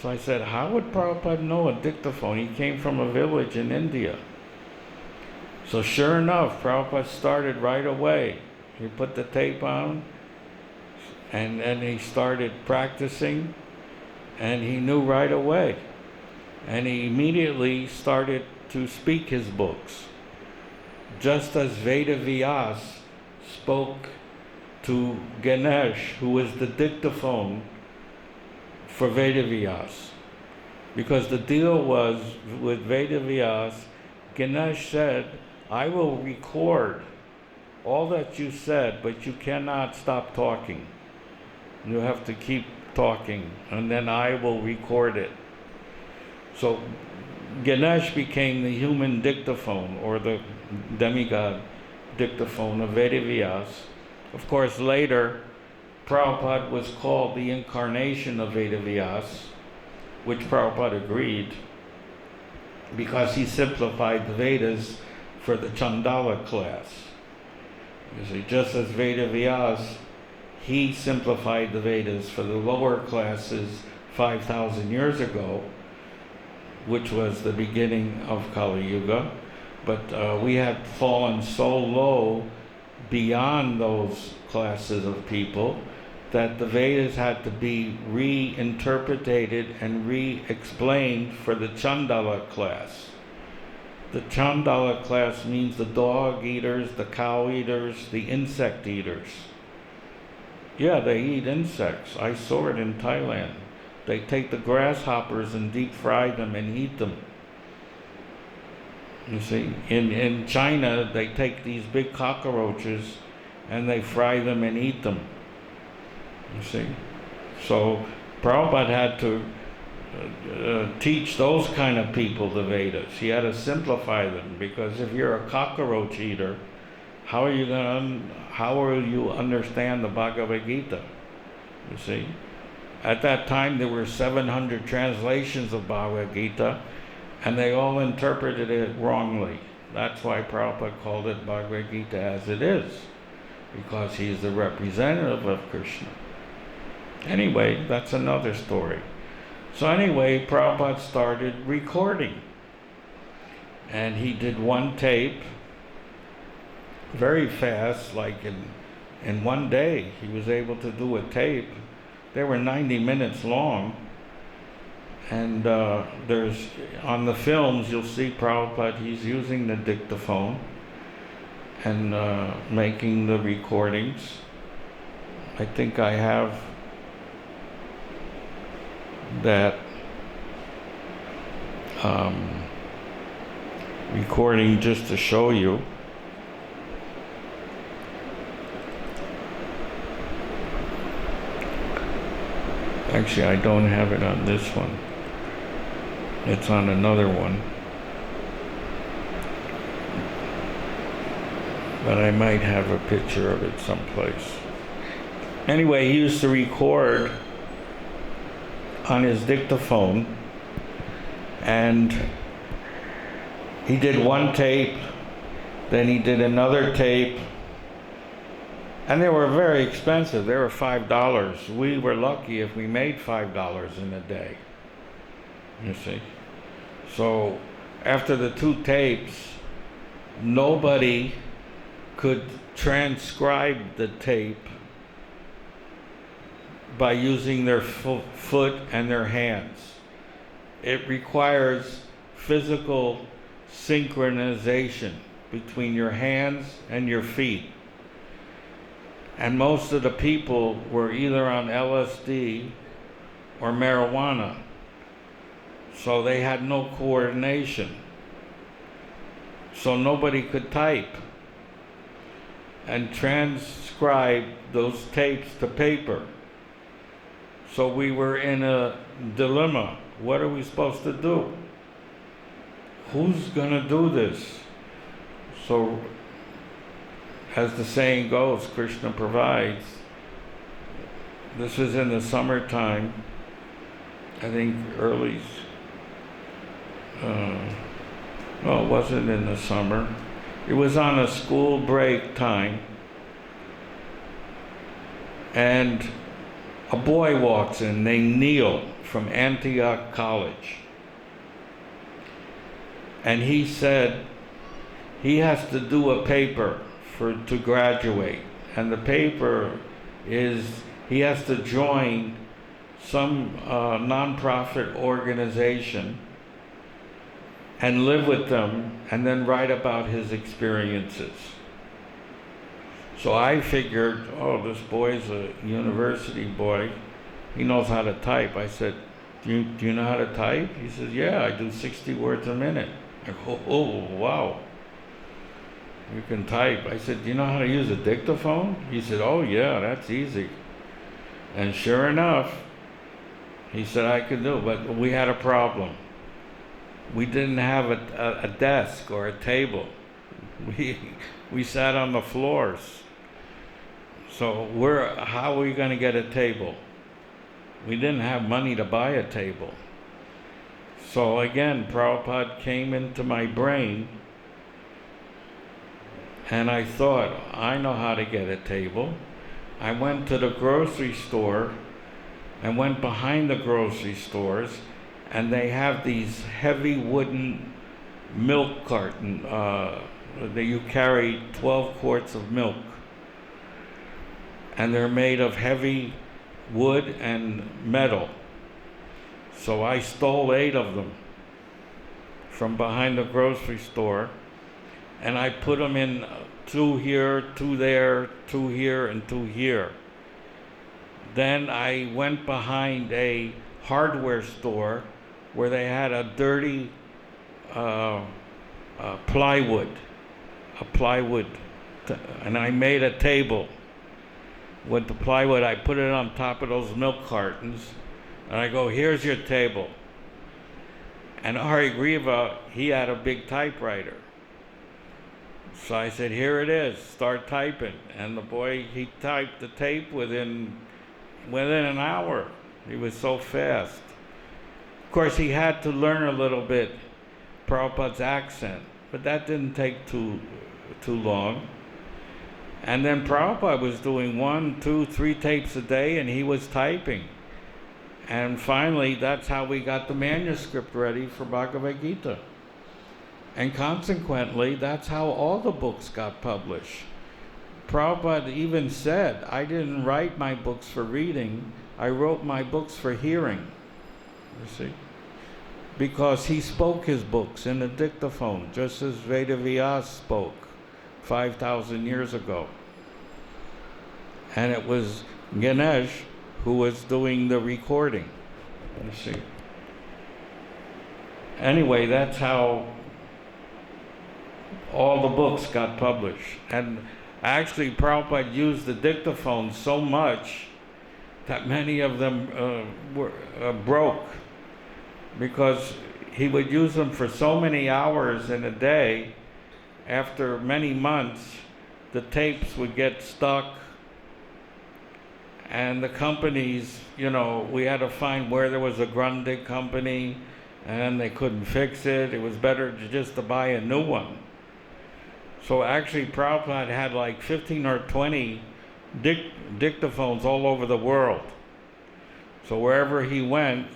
So I said, how would Prabhupada know a dictaphone? He came from a village in India. So sure enough, Prabhupada started right away. He put the tape on, and then he started practicing, and he knew right away. And he immediately started to speak his books. Just as Vedavyas spoke to Ganesh, who was the dictaphone for Vedavyas. Because the deal was with Vedavyas, Ganesh said, I will record all that you said, but you cannot stop talking. You have to keep talking, and then I will record it. So Ganesh became the human dictaphone, or the demigod dictaphone of Vedavyas. Of course, later, Prabhupada was called the incarnation of Vedavyas, which Prabhupada agreed, because he simplified the Vedas for the Chandala class. You see, just as Vedavyas, he simplified the Vedas for the lower classes 5,000 years ago, which was the beginning of Kali Yuga. But we had fallen so low beyond those classes of people that the Vedas had to be reinterpreted and re-explained for the Chandala class. The Chandala class means the dog eaters, the cow eaters, the insect eaters. Yeah, they eat insects. I saw it in Thailand. They take the grasshoppers and deep fry them and eat them. You see, in China, they take these big cockroaches and they fry them and eat them. You see? So Prabhupada had to teach those kind of people the Vedas. He had to simplify them, because if you're a cockroach eater, how will you understand the Bhagavad-Gita? You see? At that time, there were 700 translations of Bhagavad-Gita, and they all interpreted it wrongly. That's why Prabhupada called it Bhagavad-Gita as it is, because he's the representative of Krishna. Anyway, that's another story. So anyway, Prabhupada started recording. And he did one tape very fast, like in one day. He was able to do a tape. They were 90 minutes long. And there's, on the films, you'll see Prabhupada, he's using the dictaphone and making the recordings. I think I have that recording just to show you. Actually, I don't have it on this one. It's on another one. But I might have a picture of it someplace. Anyway, he used to record on his dictaphone, and he did one tape, then he did another tape, and they were very expensive. They were $5. We were lucky if we made $5 in a day, you see. So after the 2 tapes, nobody could transcribe the tape by using their foot and their hands. It requires physical synchronization between your hands and your feet. And most of the people were either on LSD or marijuana, so they had no coordination. So nobody could type and transcribe those tapes to paper. So we were in a dilemma. What are we supposed to do? Who's gonna do this? So, as the saying goes, Krishna provides. This was in the summertime, I think early, no, it wasn't in the summer. It was on a school break time, and a boy walks in named Neil from Antioch College. And he said he has to do a paper to graduate. And the paper is he has to join some nonprofit organization and live with them and then write about his experiences. So I figured, oh, this boy's a university boy. He knows how to type. I said, do you know how to type? He says, yeah, I do 60 words a minute. I go, oh, wow. You can type. I said, do you know how to use a dictaphone? He said, oh, yeah, that's easy. And sure enough, he said I could do it, but we had a problem. We didn't have a desk or a table. We sat on the floors. So how are we going to get a table? We didn't have money to buy a table. So again, Prabhupada came into my brain, and I thought, I know how to get a table. I went to the grocery store and went behind the grocery stores, and they have these heavy wooden milk carton that you carry 12 quarts of milk. And they're made of heavy wood and metal. So I stole 8 of them from behind the grocery store, and I put them in 2 here, 2 there, 2 here, and 2 here. Then I went behind a hardware store where they had a dirty plywood, and I made a table with the plywood. I put it on top of those milk cartons, and I go, here's your table. And Hari Griva, he had a big typewriter. So I said, here it is, start typing. And the boy, he typed the tape within an hour. He was so fast. Of course, he had to learn a little bit Prabhupada's accent, but that didn't take too long. And then Prabhupada was doing 1, 2, 3 tapes a day, and he was typing. And finally, that's how we got the manuscript ready for Bhagavad-Gita. And consequently, that's how all the books got published. Prabhupada even said, I didn't write my books for reading, I wrote my books for hearing. You see? because he spoke his books in a dictaphone, just as Vedavyas spoke 5,000 years ago. And it was Ganesh who was doing the recording. You see. Anyway, that's how all the books got published. And actually, Prabhupada used the dictaphone so much that many of them were broke, because he would use them for so many hours in a day. After many months, the tapes would get stuck, and the companies, we had to find where there was a Grundig company, and they couldn't fix it. It was better just to buy a new one. So actually, Prabhupada had like 15 or 20 dictaphones all over the world. So wherever he went,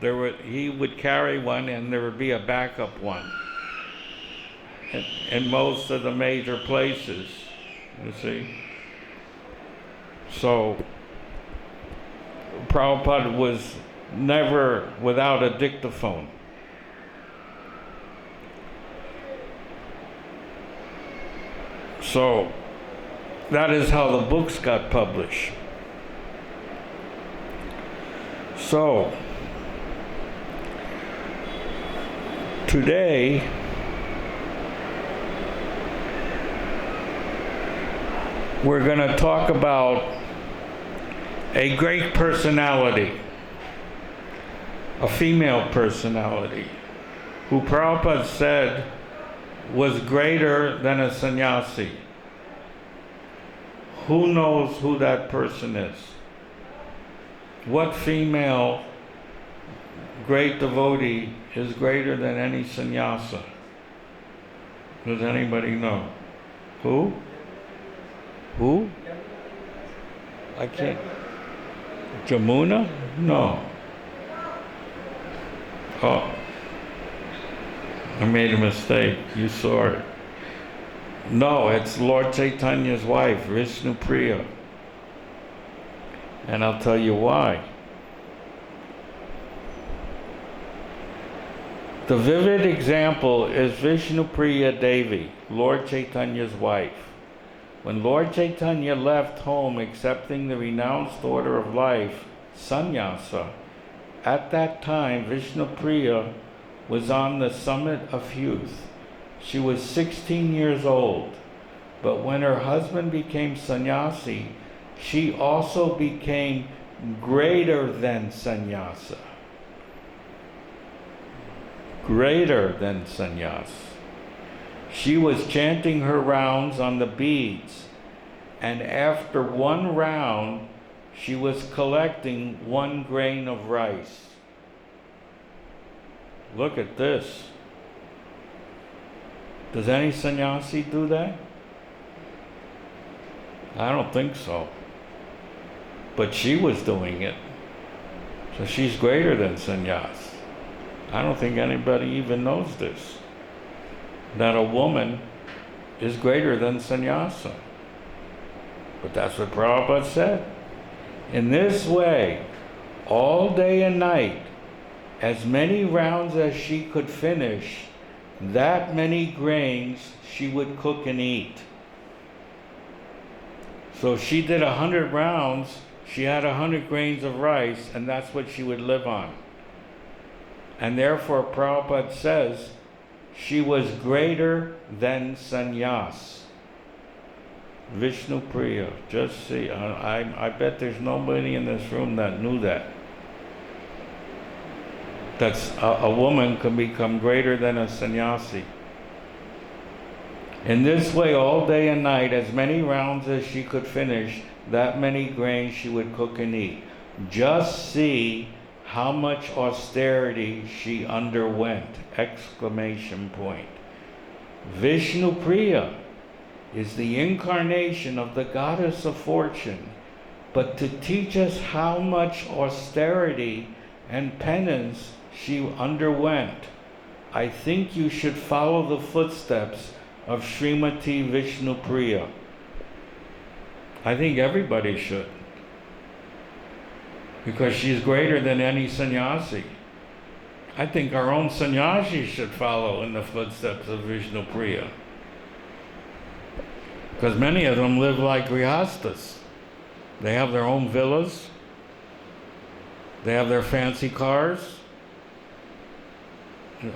he would carry one, and there would be a backup one in most of the major places, you see. So Prabhupada was never without a dictaphone. So that is how the books got published. So today, we're going to talk about a great personality, a female personality, who Prabhupada said was greater than a sannyasi. Who knows who that person is? What female great devotee is greater than any sannyasa? Does anybody know? Who? Who? I can't. Jamuna? No. Oh. I made a mistake. You saw it. No, it's Lord Chaitanya's wife, Vishnu Priya. And I'll tell you why. The vivid example is Vishnu Priya Devi, Lord Chaitanya's wife. When Lord Chaitanya left home accepting the renounced order of life, sannyasa, at that time Vishnu Priya was on the summit of youth. She was 16 years old, but when her husband became sannyasi, she also became greater than sannyasa. Greater than sannyas. She was chanting her rounds on the beads, and after one round, she was collecting 1 grain of rice. Look at this. Does any sannyasi do that? I don't think so. But she was doing it. So she's greater than sannyas. I don't think anybody even knows this, that a woman is greater than sannyasa. But that's what Prabhupada said. In this way, all day and night, as many rounds as she could finish, that many grains she would cook and eat. So if she did 100 rounds, she had 100 grains of rice, and that's what she would live on. And therefore, Prabhupada says, she was greater than sannyas. Vishnu Priya. Just see, I bet there's nobody in this room that knew that. That's a woman can become greater than a sannyasi. In this way, all day and night, as many rounds as she could finish, that many grains she would cook and eat. Just see how much austerity she underwent! Exclamation point. Vishnu Priya is the incarnation of the goddess of fortune, but to teach us how much austerity and penance she underwent, I think you should follow the footsteps of Srimati Vishnu Priya. I think everybody should, because she's greater than any sannyasi. I think our own sannyasis should follow in the footsteps of Vishnu Priya. Because many of them live like grihastas. They have their own villas. They have their fancy cars.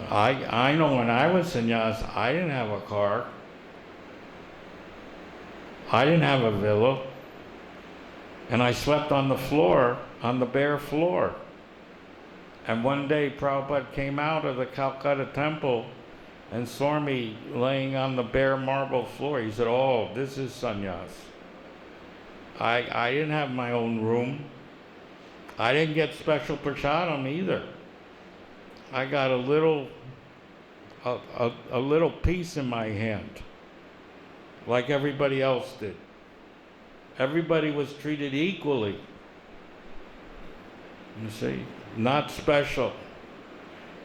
I know when I was sannyas, I didn't have a car. I didn't have a villa. And I slept on the floor, on the bare floor. And one day Prabhupada came out of the Calcutta temple and saw me laying on the bare marble floor. He said, "Oh, this is sannyas." I didn't have my own room. I didn't get special prasadam either. I got a little piece in my hand, like everybody else did. Everybody was treated equally. You see, not special.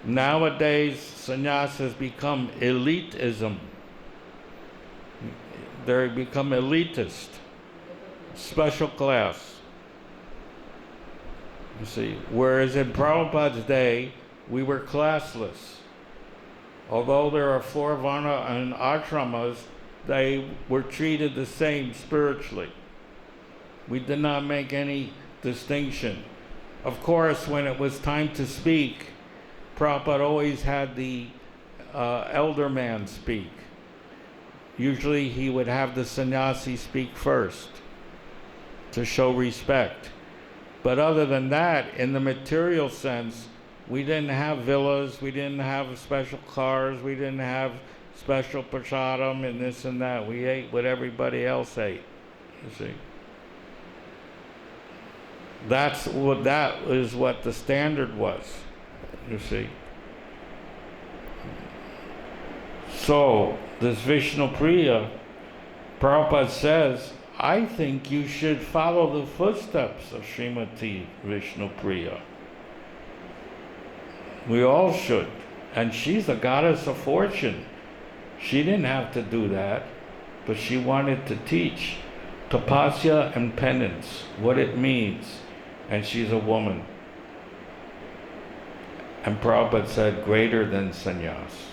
Nowadays, sannyas has become elitism. They become elitist, special class. You see, whereas in Prabhupada's day, we were classless. Although there are 4 varna and ashramas, they were treated the same spiritually. We did not make any distinction. Of course, when it was time to speak, Prabhupada always had the elder man speak. Usually he would have the sannyasi speak first to show respect. But other than that, in the material sense, we didn't have villas, we didn't have special cars, we didn't have special prasadam and this and that. We ate what everybody else ate, you see. That is what the standard was, you see. So, this Vishnu Priya, Prabhupada says, I think you should follow the footsteps of Srimati Vishnu Priya. We all should. And she's a goddess of fortune. She didn't have to do that, but she wanted to teach tapasya and penance, what it means. And she's a woman. And Prabhupada said, greater than sannyas.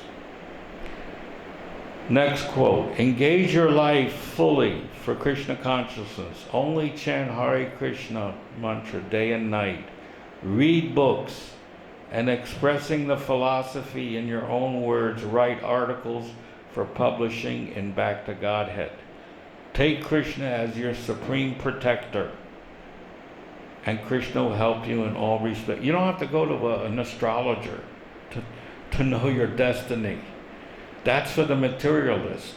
Next quote, engage your life fully for Krishna consciousness. Only chant Hare Krishna mantra day and night. Read books, and expressing the philosophy in your own words, write articles for publishing in Back to Godhead. Take Krishna as your supreme protector, and Krishna will help you in all respect. You don't have to go to an astrologer to know your destiny. That's for the materialist.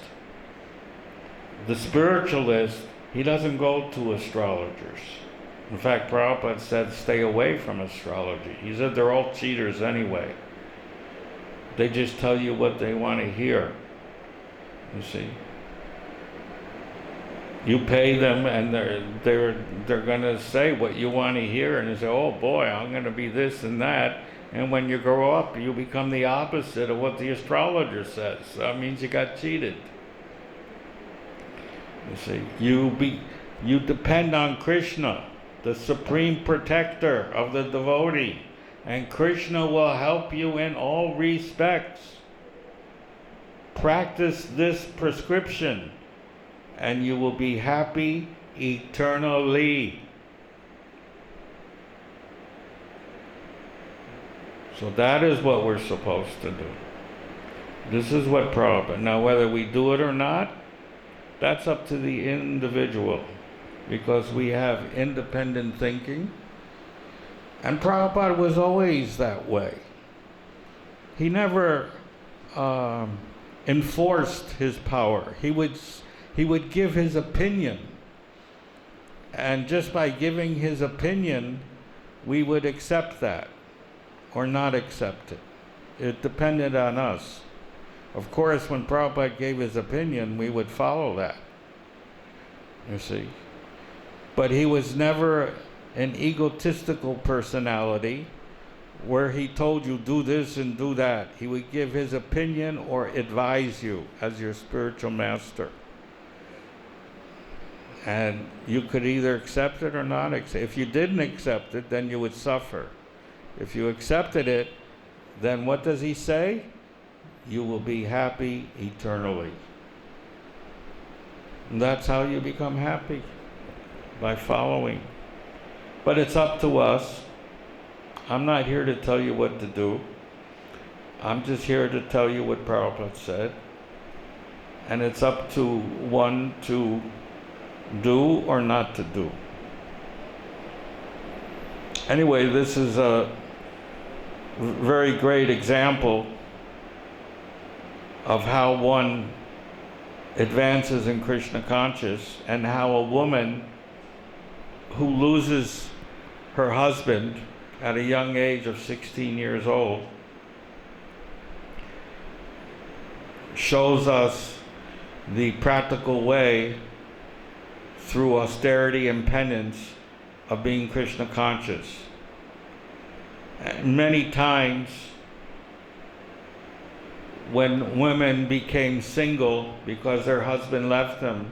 The spiritualist, he doesn't go to astrologers. In fact, Prabhupada said, stay away from astrology. He said they're all cheaters anyway. They just tell you what they want to hear. You see? You pay them and they're going to say what you want to hear, and they say, oh boy, I'm going to be this and that. And when you grow up, you become the opposite of what the astrologer says. So that means you got cheated. You see, you depend on Krishna, the supreme protector of the devotee, and Krishna will help you in all respects. Practice this prescription, and you will be happy eternally. So that is what we're supposed to do. This is what Prabhupada. Now, whether we do it or not, that's up to the individual, because we have independent thinking. And Prabhupada was always that way. He never enforced his power. He would give his opinion. And just by giving his opinion, we would accept that or not accept it. It depended on us. Of course, when Prabhupada gave his opinion, we would follow that, you see. But he was never an egotistical personality where he told you do this and do that. He would give his opinion or advise you as your spiritual master. And you could either accept it or not accept it. If you didn't accept it, then you would suffer. If you accepted it, then what does he say? You will be happy eternally. And that's how you become happy, by following. But it's up to us. I'm not here to tell you what to do. I'm just here to tell you what Prabhupada said. And it's up to one to do or not to do. Anyway, this is a very great example of how one advances in Krishna conscious, and how a woman who loses her husband at a young age of 16 years old shows us the practical way through austerity and penance of being Krishna conscious. And many times when women became single because their husband left them,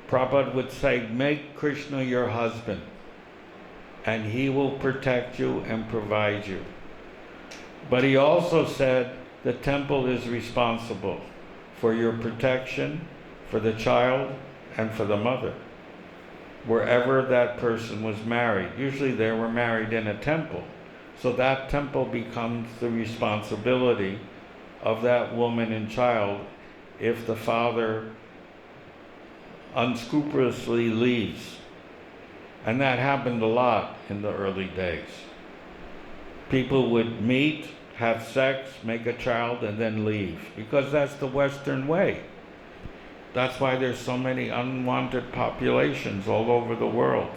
Prabhupada would say, make Krishna your husband, and he will protect you and provide you. But he also said the temple is responsible for your protection, for the child, and for the mother, wherever that person was married. Usually they were married in a temple. So that temple becomes the responsibility of that woman and child if the father unscrupulously leaves. And that happened a lot in the early days. People would meet, have sex, make a child, and then leave, because that's the Western way. That's why there's so many unwanted populations all over the world.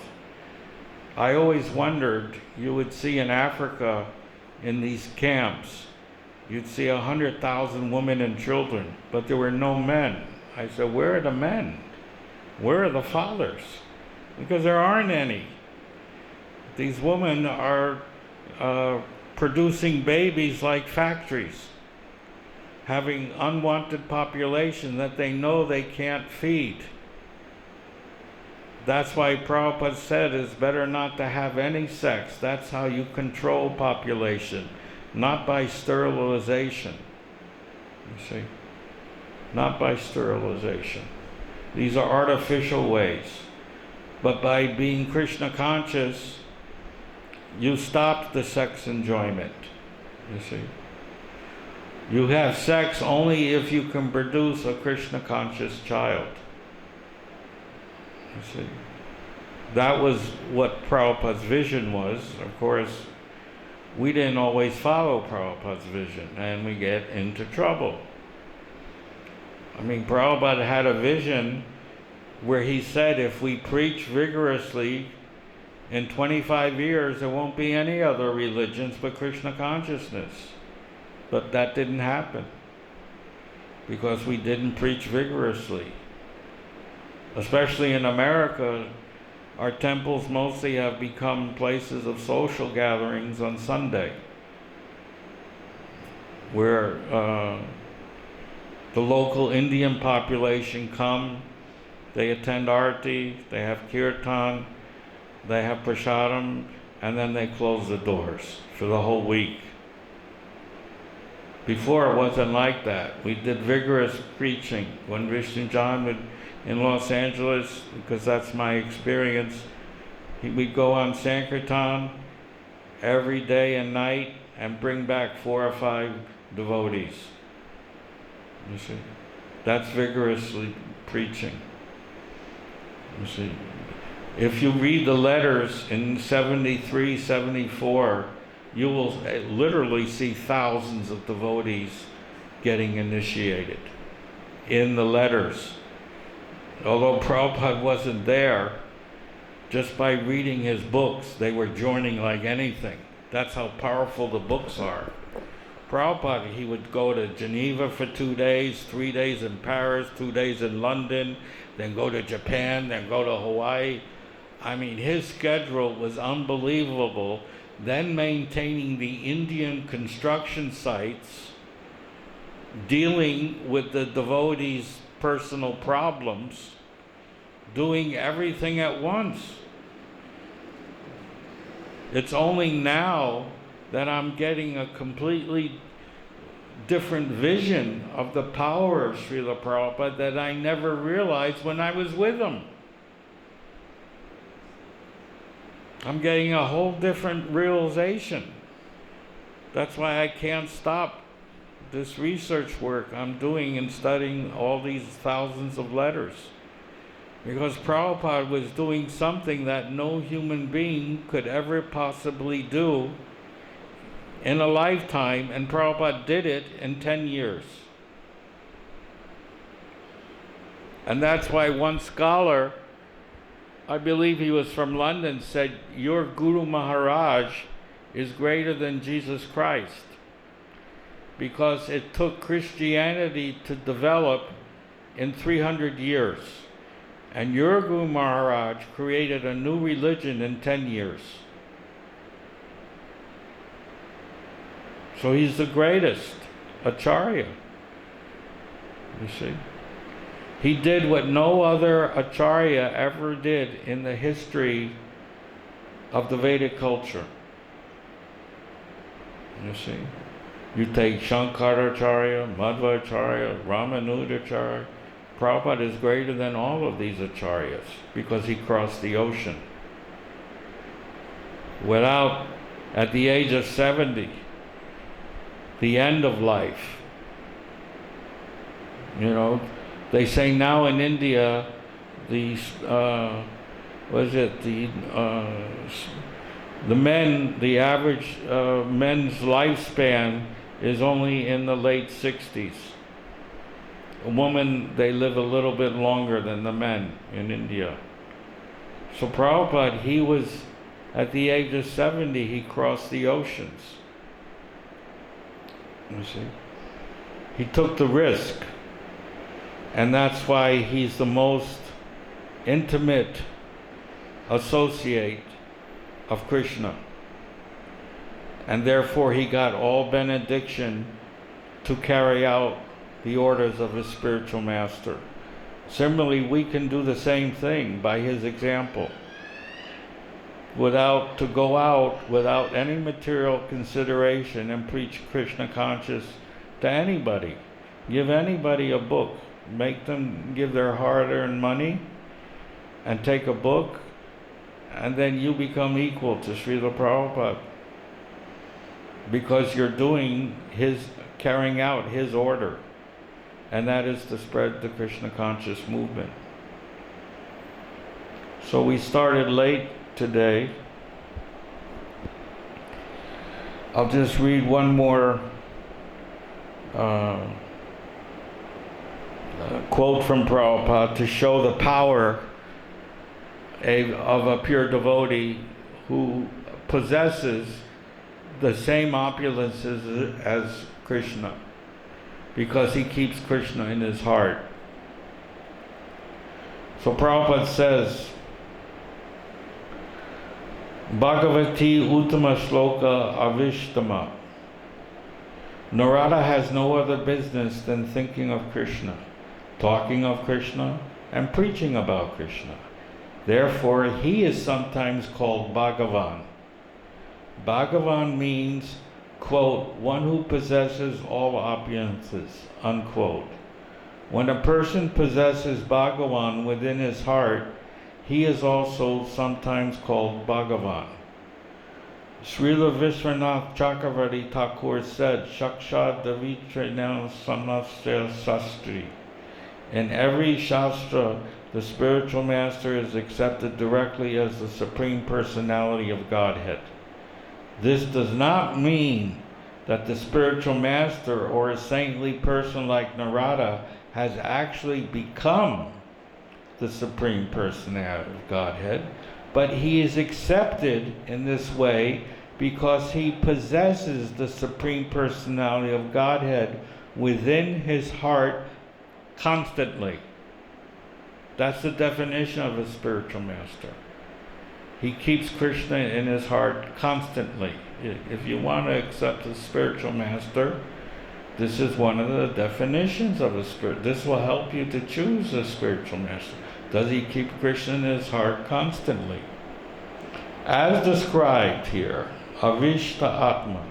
I always wondered, you would see in Africa, in these camps, you'd see 100,000 women and children, but there were no men. I said, where are the men? Where are the fathers? Because there aren't any. These women are producing babies like factories, having unwanted population that they know they can't feed. That's why Prabhupada said it's better not to have any sex. That's how you control population, not by sterilization. You see? Not by sterilization. These are artificial ways. But by being Krishna conscious, you stop the sex enjoyment. You see? You have sex only if you can produce a Krishna conscious child. You see? That was what Prabhupada's vision was. Of course, we didn't always follow Prabhupada's vision, and we get into trouble. I mean, Prabhupada had a vision where he said if we preach vigorously, in 25 years there won't be any other religions but Krishna consciousness. But that didn't happen because we didn't preach vigorously. Especially in America, our temples mostly have become places of social gatherings on Sunday, where the local Indian population come, they attend arati, they have kirtan, they have prasadam, and then they close the doors for the whole week. Before it wasn't like that. We did vigorous preaching. When Vishnu John would, in Los Angeles, because that's my experience, we'd go on Sankirtan every day and night and bring back 4 or 5 devotees. You see, that's vigorously preaching. You see, if you read the letters in 73, 74, you will literally see thousands of devotees getting initiated in the letters. Although Prabhupada wasn't there, just by reading his books, they were joining like anything. That's how powerful the books are. Prabhupada, he would go to Geneva for 2 days, 3 days in Paris, 2 days in London, then go to Japan, then go to Hawaii. I mean, his schedule was unbelievable. Then maintaining the Indian construction sites, dealing with the devotees' personal problems, doing everything at once. It's only now that I'm getting a completely different vision of the power of Srila Prabhupada that I never realized when I was with him. I'm getting a whole different realization. That's why I can't stop this research work I'm doing and studying all these thousands of letters. Because Prabhupada was doing something that no human being could ever possibly do in a lifetime, and Prabhupada did it in 10 years. And that's why one scholar, I believe he was from London, said, your Guru Maharaj is greater than Jesus Christ, because it took Christianity to develop in 300 years. And your Guru Maharaj created a new religion in 10 years. So he's the greatest Acharya, you see. He did what no other Acharya ever did in the history of the Vedic culture. You see. You take Shankaracharya, Madhvacharya, Ramanujacharya. Prabhupada is greater than all of these acharyas because he crossed the ocean. Without, at the age of 70, the end of life. You know, they say now in India, the average men's lifespan is only in the late 60s. A woman, they live a little bit longer than the men in India. So Prabhupada, he was, at the age of 70, he crossed the oceans. You see? He took the risk. And that's why he's the most intimate associate of Krishna. And therefore he got all benediction to carry out the orders of his spiritual master. Similarly, we can do the same thing by his example. To go out without any material consideration and preach Krishna conscious to anybody. Give anybody a book. Make them give their hard-earned money and take a book, and then you become equal to Srila Prabhupada. Because you're carrying out his order. And that is to spread the Krishna conscious movement. So we started late today. I'll just read one more quote from Prabhupada to show the power of a pure devotee who possesses the same opulences as Krishna, because he keeps Krishna in his heart. So Prabhupada says, Bhagavati Uttama Shloka Avishtama. Narada has no other business than thinking of Krishna, talking of Krishna, and preaching about Krishna. Therefore, he is sometimes called Bhagavan. Bhagavan means, quote, one who possesses all opulences, unquote. When a person possesses Bhagavan within his heart, he is also sometimes called Bhagavan. Srila Vishwanath Chakravarti Thakur said, Shakshad Davitrinam Samasya Sastri. In every Shastra, the spiritual master is accepted directly as the Supreme Personality of Godhead. This does not mean that the spiritual master or a saintly person like Narada has actually become the Supreme Personality of Godhead, but he is accepted in this way because he possesses the Supreme Personality of Godhead within his heart constantly. That's the definition of a spiritual master. He keeps Krishna in his heart constantly. If you want to accept a spiritual master, this is one of the definitions of a spirit. This will help you to choose a spiritual master. Does he keep Krishna in his heart constantly? As described here, avishta atma.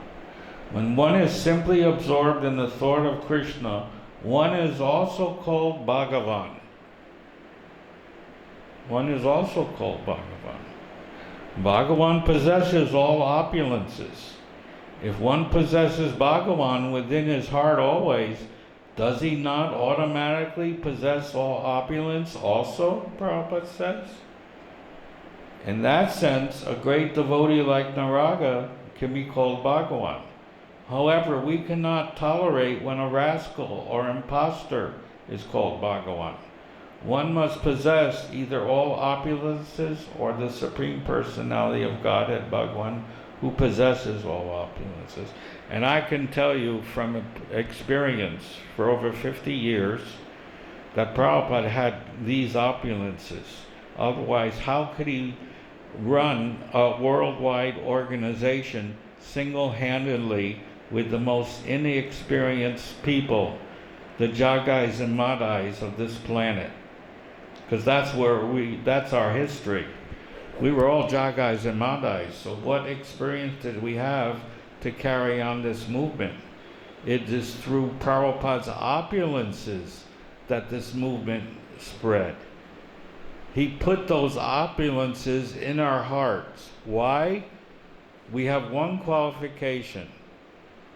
When one is simply absorbed in the thought of Krishna, one is also called Bhagavan. One is also called Bhagavan. Bhagavan possesses all opulences. If one possesses Bhagavan within his heart always, does he not automatically possess all opulence also, Prabhupada says? In that sense, a great devotee like Naraga can be called Bhagavan. However, we cannot tolerate when a rascal or impostor is called Bhagavan. One must possess either all opulences or the Supreme Personality of Godhead, Bhagavan, who possesses all opulences. And I can tell you from experience for over 50 years that Prabhupada had these opulences. Otherwise, how could he run a worldwide organization single-handedly with the most inexperienced people, the Jagais and Madhais of this planet? Because that's our history. We were all Jagais and Madhais, so what experience did we have to carry on this movement? It is through Prabhupada's opulences that this movement spread. He put those opulences in our hearts. Why? We have one qualification,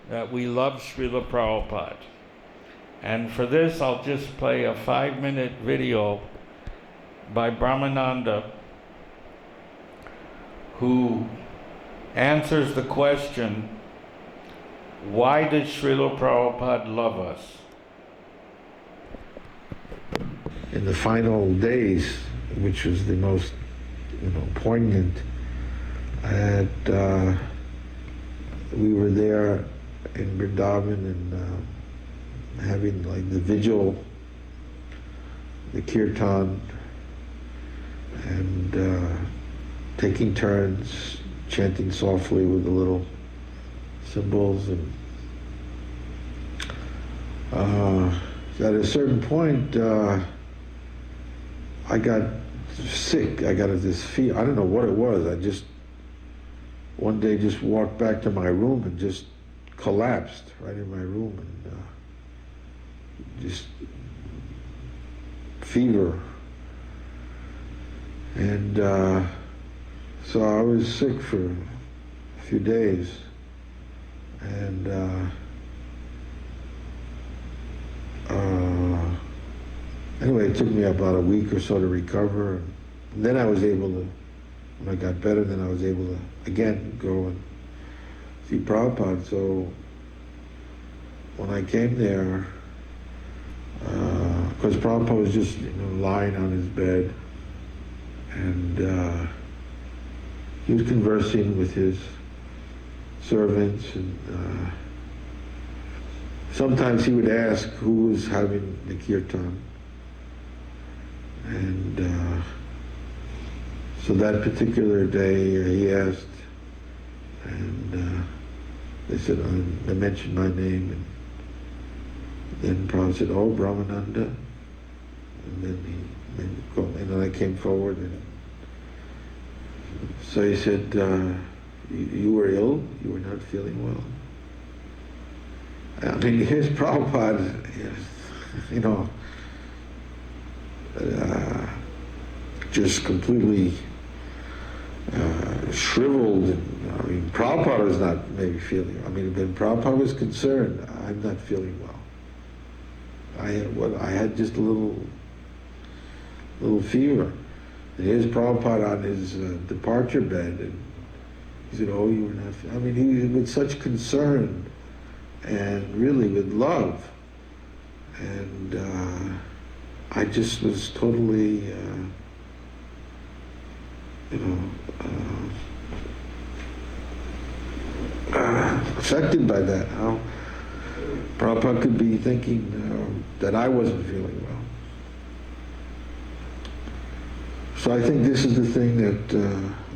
that we love Srila Prabhupada. And for this, I'll just play a 5-minute video by Brahmananda, who answers the question, why did Srila Prabhupada love us? In the final days, which was the most, poignant, we were there in Vrindavan and having like the vigil, the kirtan, and taking turns chanting softly with the little symbols. And at a certain point, I got sick. I got this fever. I don't know what it was. I just one day just walked back to my room and just collapsed right in my room, and just fever. And so I was sick for a few days, and anyway, it took me about a week or so to recover, and then I was able to, when I got better, then I was able to again go and see Prabhupada. So when I came there, because Prabhupada was just lying on his bed, and he was conversing with his servants, and sometimes he would ask who was having the kirtan. And so that particular day he asked, and they said, they mentioned my name, and then Prabhupada said, oh, Brahmananda, and then I came forward, and so he said, you were ill, you were not feeling well. I mean, here's Prabhupada, just completely shriveled. And, I mean, Prabhupada was not maybe feeling, when Prabhupada was concerned, I'm not feeling well. I had just a little fever. And here's Prabhupada on his departure bed, and he said, oh, you were not feeling. He was with such concern, and really with love. And I just was totally, affected by that. How Prabhupada could be thinking that I wasn't feeling well. So I think this is the thing that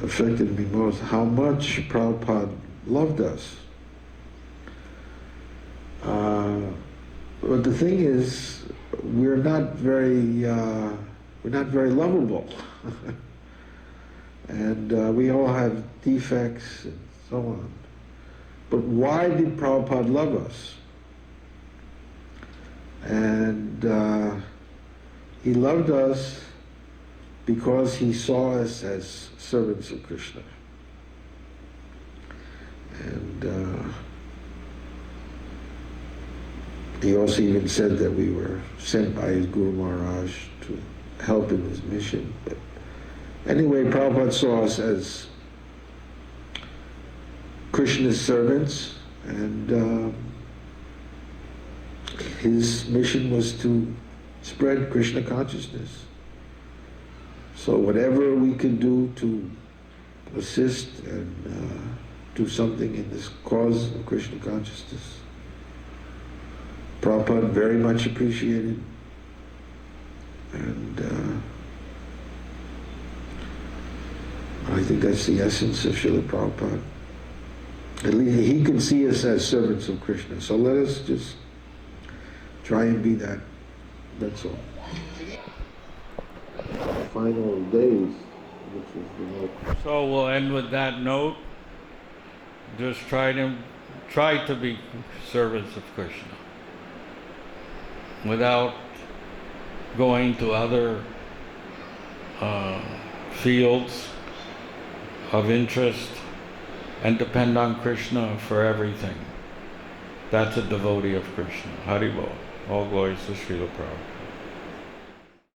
affected me most, how much Prabhupada loved us. But the thing is, we're not very lovable. And we all have defects, and so on. But why did Prabhupada love us? And he loved us because he saw us as servants of Krishna. And he also even said that we were sent by his Guru Maharaj to help in his mission. But anyway, Prabhupada saw us as Krishna's servants, and his mission was to spread Krishna consciousness. So whatever we can do to assist and do something in this cause of Krishna consciousness, Prabhupada very much appreciated. And I think that's the essence of Srila Prabhupada. At least he can see us as servants of Krishna. So let us just try and be that. That's all. Final days, which is the most. So we'll end with that note. Just try to be servants of Krishna without going to other fields of interest, and depend on Krishna for everything. That's a devotee of Krishna. Hari Bol. All glories to Srila Prabhupada.